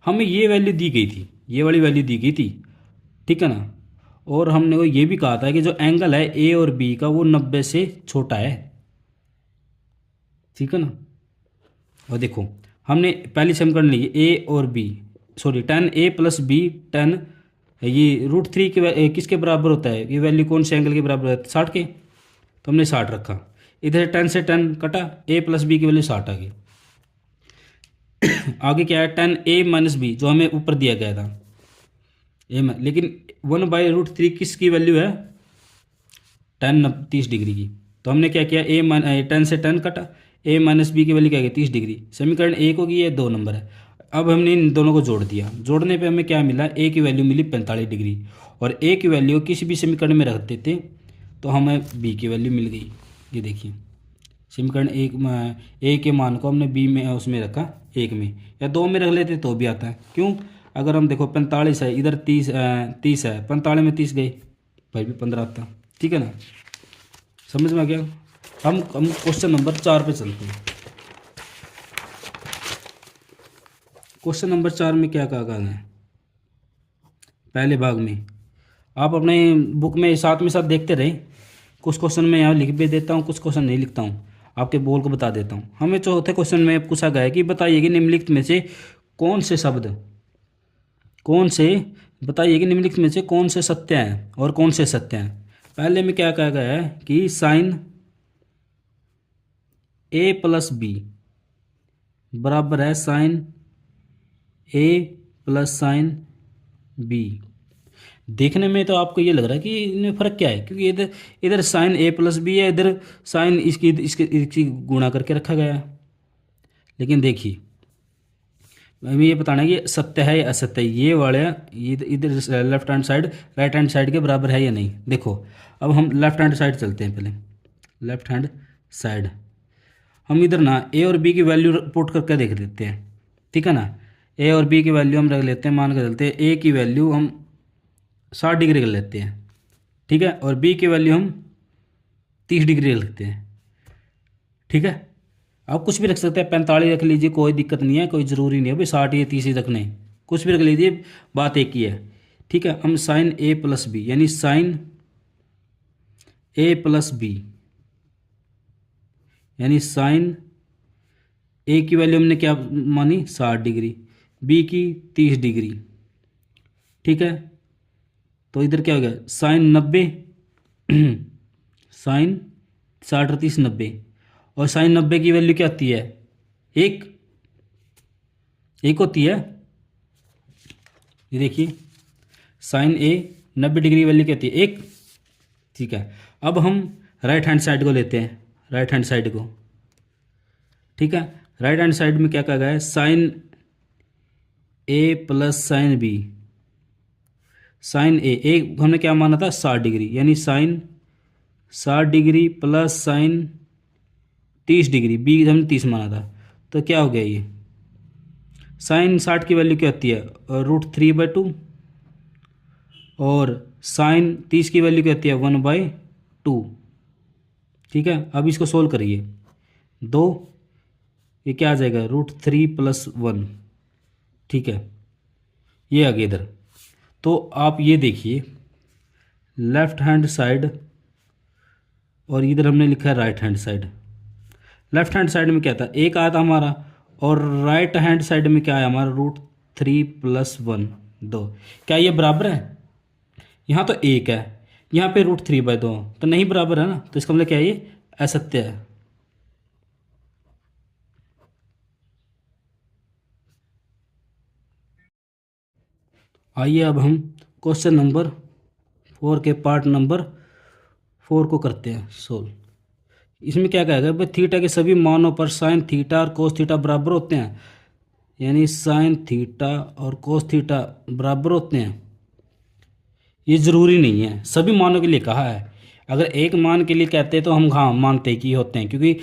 हमें ये वैल्यू दी गई थी, ये वाली वैल्यू दी गई थी, ठीक है ना। और हमने वो ये भी कहा था कि जो एंगल है ए और बी का वो 90 से छोटा है, ठीक है ना। और देखो हमने पहली समीकरण ली ए और B, sorry 10a plus B 10, ये √3 के किसके बराबर होता है, ये वैल्यू कौन से एंगल के बराबर है 60 के, तो हमने 60 रखा। इधर 10 से 10 कटा, a प्लस बी की वैल्यू 60 आ गई। आगे क्या है 10a माइनस बी, जो हमें ऊपर दिया गया था लेकिन 1/√3 किसकी वैल्यू है 30 डिग्री की। तो हमने क्या किया, 10 से 10 कटा, a माइनस बी की वैल्यू क्या है 30 डिग्री। समीकरण 1 होगी, ये 2 नंबर है। अब हमने इन दोनों को जोड़ दिया, जोड़ने पे हमें क्या मिला, a की वैल्यू मिली 45 डिग्री, और a की वैल्यू किसी भी समीकरण में रख देते तो हमें b की वैल्यू मिल गई। ये देखिए समीकरण 1 में a के मान को हमने b में उसमें रखा 1 में, या 2 में रख लेते तो भी आता है। क्यों, अगर हम देखो 45 है, इधर 30 है, 45 में 30 गए भाई भी 15 आता। ठीक है ना, समझ में आ गया। हम क्वेश्चन नंबर 4 पे चलते हैं। क्वेश्चन नंबर 4 में क्या कहा गया है, पहले भाग में आप अपने बुक में साथ में साथ देखते रहे। कुछ क्वेश्चन मैं यहाँ लिख भी देता हूँ, कुछ क्वेश्चन नहीं लिखता हूँ, आपके बोल को बता देता हूँ। हमें चौथे क्वेश्चन में पूछा गया है कि बताइए कि निम्नलिखित में से कौन से शब्द, कौन से, बताइए कि निम्नलिखित में से कौन से सत्य हैं और कौन से सत्य हैं। पहले में क्या कहा गया है कि साइन a प्लस बी बराबर है sine a plus sine B. देखने में तो आपको ये लग रहा है कि इनमें फ़र्क क्या है, क्योंकि इधर इधर साइन a प्लस बी है, इधर साइन इसकी गुणा करके रखा गया है। लेकिन देखिए हमें ये बताना है कि सत्य है या असत्य है, ये वाले इधर left hand side right hand side के बराबर है या नहीं। देखो अब हम लेफ्ट हैंड साइड चलते हैं, पहले लेफ्ट हैंड साइड हम इधर ना a और b की वैल्यू पुट करके देख लेते हैं। ठीक है ना, a और b की वैल्यू हम रख लेते हैं, मान कर चलते हैं a की वैल्यू हम 60 डिग्री कर लेते हैं, ठीक है, और b की वैल्यू हम 30 डिग्री रखते हैं। ठीक है, आप कुछ भी रख सकते हैं, 45 रख लीजिए, कोई दिक्कत नहीं है, कोई ज़रूरी नहीं है भाई 60 या 30 ही रखने, कुछ भी रख लीजिए, बात एक ही है। ठीक है, हम साइन a प्लस बी यानी साइन a प्लस बी यानी साइन a की वैल्यू हमने क्या मानी 60 डिग्री, b की 30 डिग्री। ठीक है, तो इधर क्या हो गया साइन 90 साइन 60 और 30 90, और साइन 90 की वैल्यू क्या आती है एक होती है। ये देखिए साइन a 90 डिग्री वैल्यू क्या आती है एक। ठीक है, अब हम राइट हैंड साइड को लेते हैं, राइट हैंड साइड को। ठीक है, राइट हैंड साइड में क्या कहा गया है sine a plus sine b, sine a हमने क्या माना था 60 डिग्री, यानी sine 60 degree plus sine 30 degree, b हमने 30 माना था, तो क्या हो गया ये साइन 60 की वैल्यू क्या होती है √3/2, और साइन 30 की वैल्यू क्या होती है 1/2। ठीक है, अब इसको सोल्व करिए, दो ये क्या आ जाएगा √3 + 1। ठीक है, ये आ गया इधर। तो आप ये देखिए लेफ्ट हैंड साइड और इधर हमने लिखा है right hand side. Left hand side में क्या था, एक आया था हमारा, और राइट हैंड साइड में क्या आया हमारा, √3 + 1 2। क्या ये बराबर है? यहाँ तो एक है, यहाँ पे √3/2, तो नहीं बराबर है ना, तो इसका मतलब क्या है, ये असत्य है। आइए अब हम क्वेश्चन नंबर 4 के पार्ट नंबर 4 को करते हैं सोल्व। इसमें क्या कहेगा भाई, थीटा के सभी मानों पर साइन थीटा और कोस थीटा बराबर होते हैं, यानी साइन थीटा और कोस थीटा बराबर होते हैं। ये ज़रूरी नहीं है, सभी मानों के लिए कहा है। अगर एक मान के लिए कहते हैं तो हम हाँ मानते हैं कि होते हैं, क्योंकि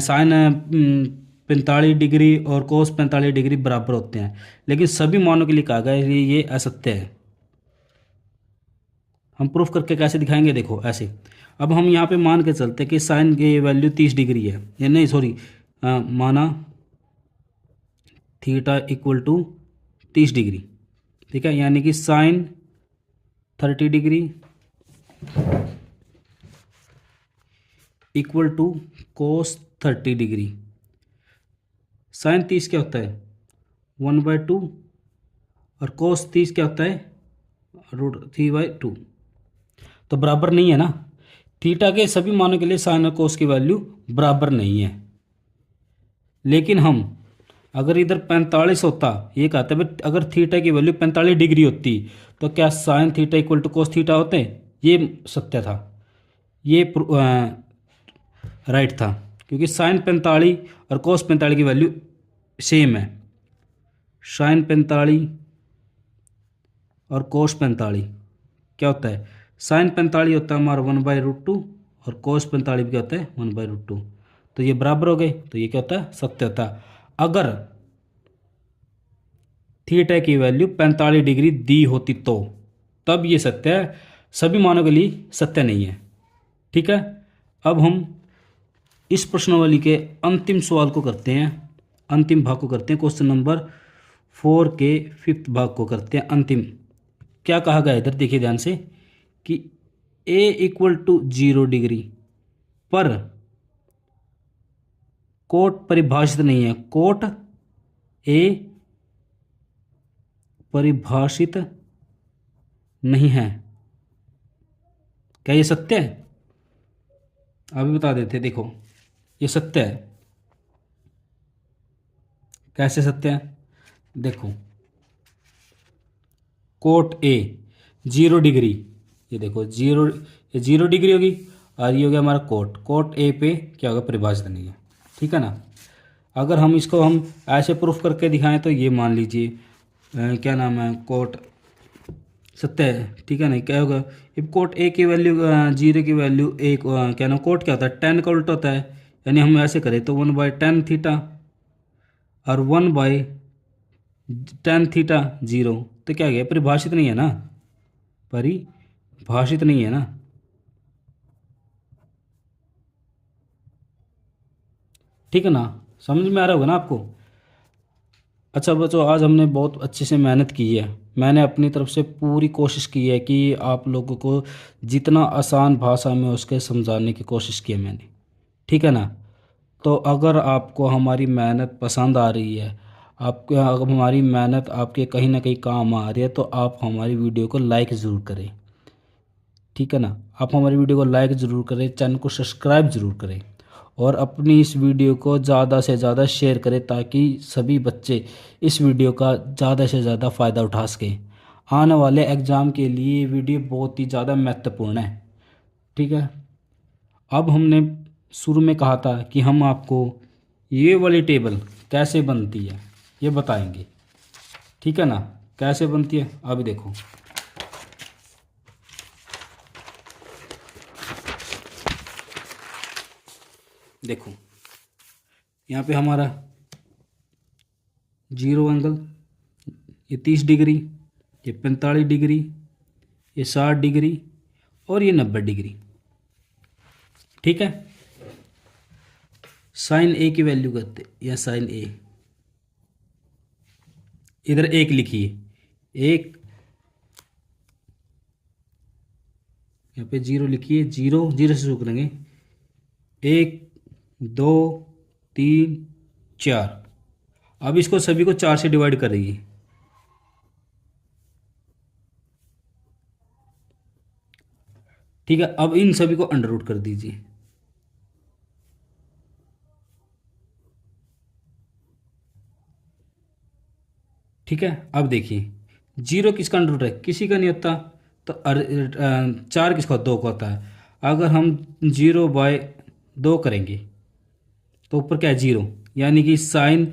साइन 45 डिग्री और कोस 45 डिग्री बराबर होते हैं, लेकिन सभी मानों के लिए कहा गया है ये असत्य है। हम प्रूफ करके कैसे दिखाएंगे, देखो ऐसे। अब हम यहाँ पे मान के चलते कि साइन की वैल्यू 30 डिग्री है, या नहीं सॉरी, माना थीटा = 30 डिग्री, ठीक है, यानी कि साइन 30 डिग्री = कोस 30 डिग्री। साइन 30 क्या होता है, 1/2, और कोस 30 क्या होता है, √3/2। तो बराबर नहीं है ना, थीटा के सभी मानों के लिए साइन और कोस की वैल्यू बराबर नहीं है। लेकिन हम अगर इधर 45 होता, ये कहते हैं अगर थीटा की वैल्यू 45 डिग्री होती तो क्या साइन थीटा = कोस थीटा होते, ये सत्य था, ये राइट था, क्योंकि साइन 45 और कोस 45 की वैल्यू सेम है। साइन 45 और कोस 45 क्या होता है, साइन 45 होता है हमारा 1/√2, और कोस 45 क्या होता है 1/√2, तो ये बराबर हो गए, तो ये क्या होता है, सत्य होता है। अगर थीटा की वैल्यू 45 डिग्री दी होती तो तब ये सत्य है, सभी मानों के लिए सत्य नहीं है, ठीक है। अब हम इस प्रश्नावली के अंतिम सवाल को करते हैं, अंतिम भाग को करते हैं, क्वेश्चन नंबर 4 के 5th भाग को करते हैं अंतिम। क्या कहा गया इधर देखिए ध्यान से, कि a = 0 डिग्री पर कोट परिभाषित नहीं है, कोट ए परिभाषित नहीं है, क्या ये सत्य है? अभी बता देते, देखो ये सत्य है। कैसे सत्य है, देखो कोट ए 0 डिग्री, ये देखो जीरो, ये 0 डिग्री होगी, और ये हो गया हमारा कोट ए पे क्या होगा, परिभाषित नहीं है, ठीक है ना। अगर हम इसको हम ऐसे प्रूफ करके दिखाएं तो ये मान लीजिए क्या नाम है, कोट सत्य है, ठीक है ना। क्या होगा, इफ कोट ए की वैल्यू 0 की वैल्यू एक, क्या नाम, कोट क्या होता है, 10 का उल्टा होता है, यानी हम ऐसे करें तो 1/10 थीटा और 1/10 थीटा 0, तो क्या गया, परिभाषित नहीं है ना, परिभाषित नहीं है ना, ठीक है ना। समझ में आ रहा होगा ना आपको। अच्छा बच्चों, आज हमने बहुत अच्छे से मेहनत की है, मैंने अपनी तरफ से पूरी कोशिश की है कि आप लोगों को जितना आसान भाषा में उसके समझाने की कोशिश की है मैंने, ठीक है ना। तो अगर आपको हमारी मेहनत पसंद आ रही है, आपको अगर हमारी मेहनत आपके कहीं ना कहीं काम आ रही है, तो आप हमारी वीडियो को लाइक ज़रूर करें, ठीक है ना। आप हमारी वीडियो को लाइक ज़रूर करें, चैनल को सब्सक्राइब ज़रूर करें, और अपनी इस वीडियो को ज़्यादा से ज़्यादा शेयर करें, ताकि सभी बच्चे इस वीडियो का ज़्यादा से ज़्यादा फ़ायदा उठा सकें। आने वाले एग्ज़ाम के लिए ये वीडियो बहुत ही ज़्यादा महत्वपूर्ण है, ठीक है। अब हमने शुरू में कहा था कि हम आपको ये वाली टेबल कैसे बनती है ये बताएंगे, ठीक है ना। कैसे बनती है अभी देखो, देखो यहाँ पे हमारा 0 एंगल, ये 30 डिग्री, ये 45 डिग्री, ये 60 डिग्री, और ये 90 डिग्री, ठीक है। साइन ए की वैल्यू करते, या साइन ए, इधर एक लिखिए, एक, यहाँ पे 0 लिखिए, 0 0 से शुरू करेंगे, 1 2 3 4। अब इसको सभी को 4 से डिवाइड करेंगे। ठीक है, अब इन सभी को अंडर रूट कर दीजिए। ठीक है, अब देखिए 0 किसका अंडर रूट है, किसी का नहीं होता। तो 4 किसका, 2 का होता है। अगर हम 0/2 करेंगे तो ऊपर क्या है, 0, यानी कि साइन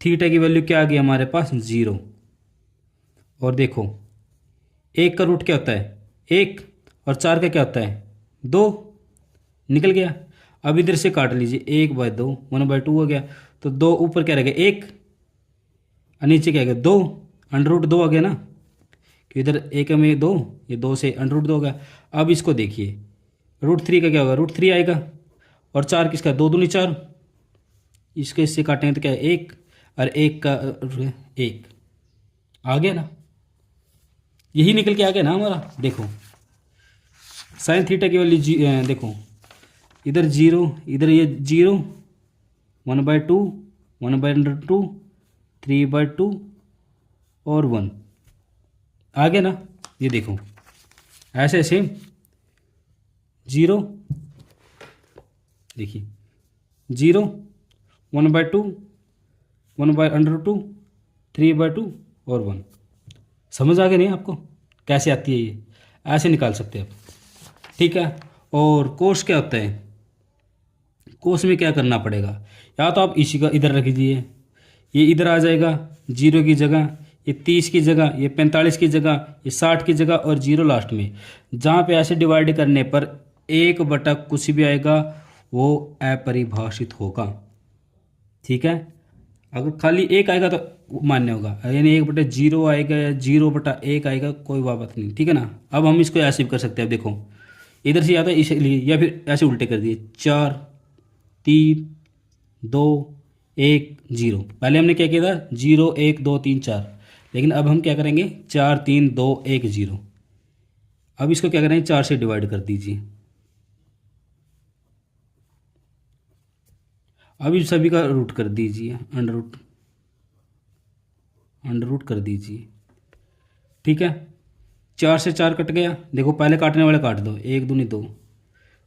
थीटा की वैल्यू क्या आ गई हमारे पास, 0। और देखो 1 का रूट क्या होता है, 1, और 4 का क्या होता है, 2, निकल गया। अब इधर से काट लीजिए, 1/2, 1/2 हो गया। तो 2 ऊपर क्या रह गया, 1, और नीचे क्या आ गया, 2, अंडर रूट 2 आ गया ना, कि इधर 1 में 2, ये 2 से अंडर रूट 2 हो गया। अब इसको देखिए, √3 का क्या होगा, √3 आएगा। और 4 किसका, 2 दूनी 4, इसके इससे काटेंगे तो क्या है, 1, और 1 का 1 आ गया ना, यही निकल के आ गया ना हमारा। देखो साइन थीटा की वैल्यू देखो, इधर 0, इधर ये 0, 1/2, 1/√2, 3/2 और 1 आ गया ना। ये देखो ऐसे सेम 0, देखिए 0, 1/2, 1/√2, 3/2 और 1। समझ आ गया नहीं आपको कैसे आती है, ये ऐसे निकाल सकते हैं आप। ठीक है, और कोस क्या होता है, कोस में क्या करना पड़ेगा, या तो आप इसी का इधर रख दीजिए, ये इधर आ जाएगा 0 की जगह, ये 30 की जगह, ये 45 की जगह, ये 60 की जगह, और 0 लास्ट में। जहाँ पे ऐसे डिवाइड करने पर 1 बटा कुछ भी आएगा वो अपरिभाषित होगा। ठीक है, अगर खाली 1 आएगा तो मान्य होगा, यानी 1/0 आएगा या 0/1 आएगा, कोई बात नहीं। ठीक है ना। अब हम इसको ऐसे भी कर सकते हैं, अब देखो इधर से आता है इसलिए, या फिर ऐसे उल्टे कर दिए, 4 3 2 1 0। पहले हमने क्या किया था, 0 1 2 3 4, लेकिन अब हम क्या करेंगे, 4 3 2 1 0। अब इसको क्या करेंगे, 4 से डिवाइड कर दीजिए। अब इन सभी का रूट कर दीजिए, अंडर रूट कर दीजिए। ठीक है, 4 से 4 कट गया। देखो पहले काटने वाले काट दो, 1 दूनी 2,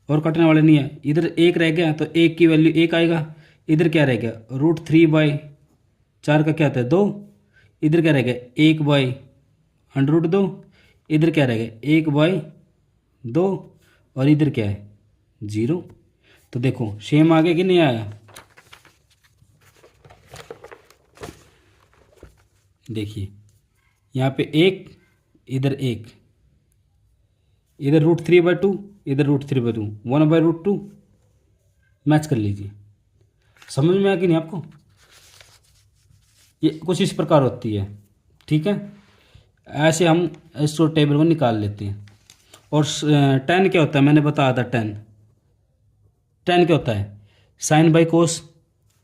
और काटने वाले नहीं है। इधर 1 रह गया तो 1 की वैल्यू 1 आएगा। इधर क्या रह गया, √3/4 का क्या होता है, 2। इधर क्या रह गया, 1/√2। इधर क्या रह गया, 1/2, और इधर क्या है, 0। तो देखो सेम आ गया कि नहीं आया। देखिए यहाँ पे 1, इधर 1, इधर √3/2, इधर √3/2, 1/√2, मैच कर लीजिए। समझ में आया कि नहीं आपको, ये कुछ इस प्रकार होती है। ठीक है, ऐसे हम इसको टेबल में निकाल लेते हैं। और 10 क्या होता है, मैंने बताया था 10 क्या होता है, साइन बाई कोस।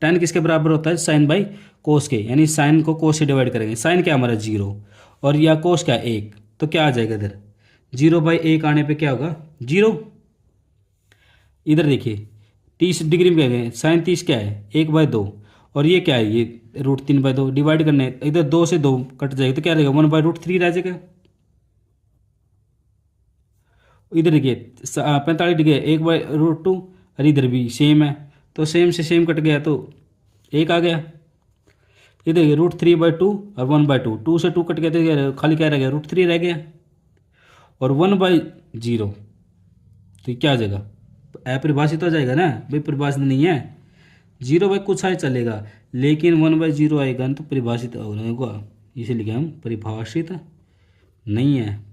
10 किसके बराबर होता है, साइन बाई कोस के, यानी साइन को कोस से डिवाइड करेंगे। साइन क्या हमारा 0, और या कोस क्या 1, तो क्या आ जाएगा इधर, 0/1 आने पे क्या होगा, 0। इधर देखिए 30 डिग्री में क्या है, साइन 30 क्या है, 1/2, और ये क्या है, ये √3/2 डिवाइड करने, इधर 2 से 2 कट जाएगा तो क्या रहेगा, 1/√3 रह जाएगा। इधर देखिए 45 डिग्री, 1/√2, और इधर भी सेम है, तो सेम से सेम कट गया तो 1 आ गया। इधर √3/2 और 1/2, 2 से 2 कट गया तो खाली क्या रह गया, √3 रह गया। और 1/0 तो क्या आ जाएगा, अपरिभाषित हो जाएगा ना भाई, परिभाषित नहीं है। 0 कुछ आए चलेगा, लेकिन 1/0 आएगा ना तो परिभाषित होगा, इसे लिखे हम परिभाषित नहीं है,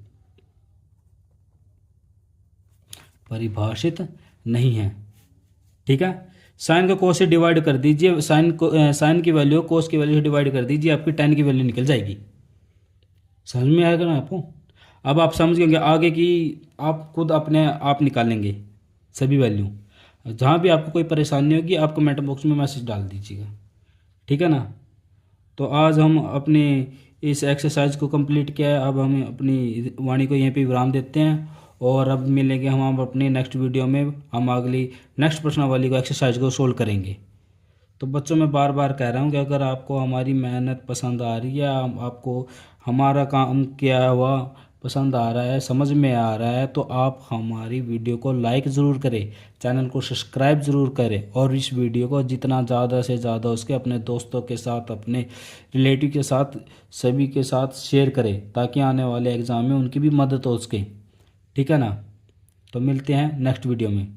परिभाषित नहीं है। ठीक है, साइन को कोस से डिवाइड कर दीजिए, साइन की वैल्यू कोस की वैल्यू से डिवाइड कर दीजिए, आपकी tan की वैल्यू निकल जाएगी। समझ में आएगा ना आपको। अब आप समझ गए आगे की, आप खुद अपने आप निकालेंगे सभी वैल्यू। जहाँ भी आपको कोई परेशानी होगी आप कमेंट बॉक्स में मैसेज डाल दीजिएगा। ठीक है ना। तो आज हम अपने इस एक्सरसाइज को कंप्लीट किया है। अब हम अपनी वाणी को यहीं पे विराम देते हैं और अब मिलेंगे हम अपनी नेक्स्ट वीडियो में। हम अगली नेक्स्ट प्रश्नावली को एक्सरसाइज को सोल्व करेंगे। तो बच्चों मैं बार बार कह रहा हूँ कि अगर आपको हमारी मेहनत पसंद आ रही है, आपको हमारा काम किया हुआ पसंद आ रहा है, समझ में आ रहा है, तो आप हमारी वीडियो को लाइक ज़रूर करें, चैनल को सब्सक्राइब ज़रूर करें और इस वीडियो को जितना ज़्यादा से ज़्यादा उसके अपने दोस्तों के साथ, अपने रिलेटिव के साथ, सभी के साथ शेयर करें, ताकि आने वाले एग्ज़ाम में उनकी भी मदद हो सके। ठीक है ना। तो मिलते हैं नेक्स्ट वीडियो में।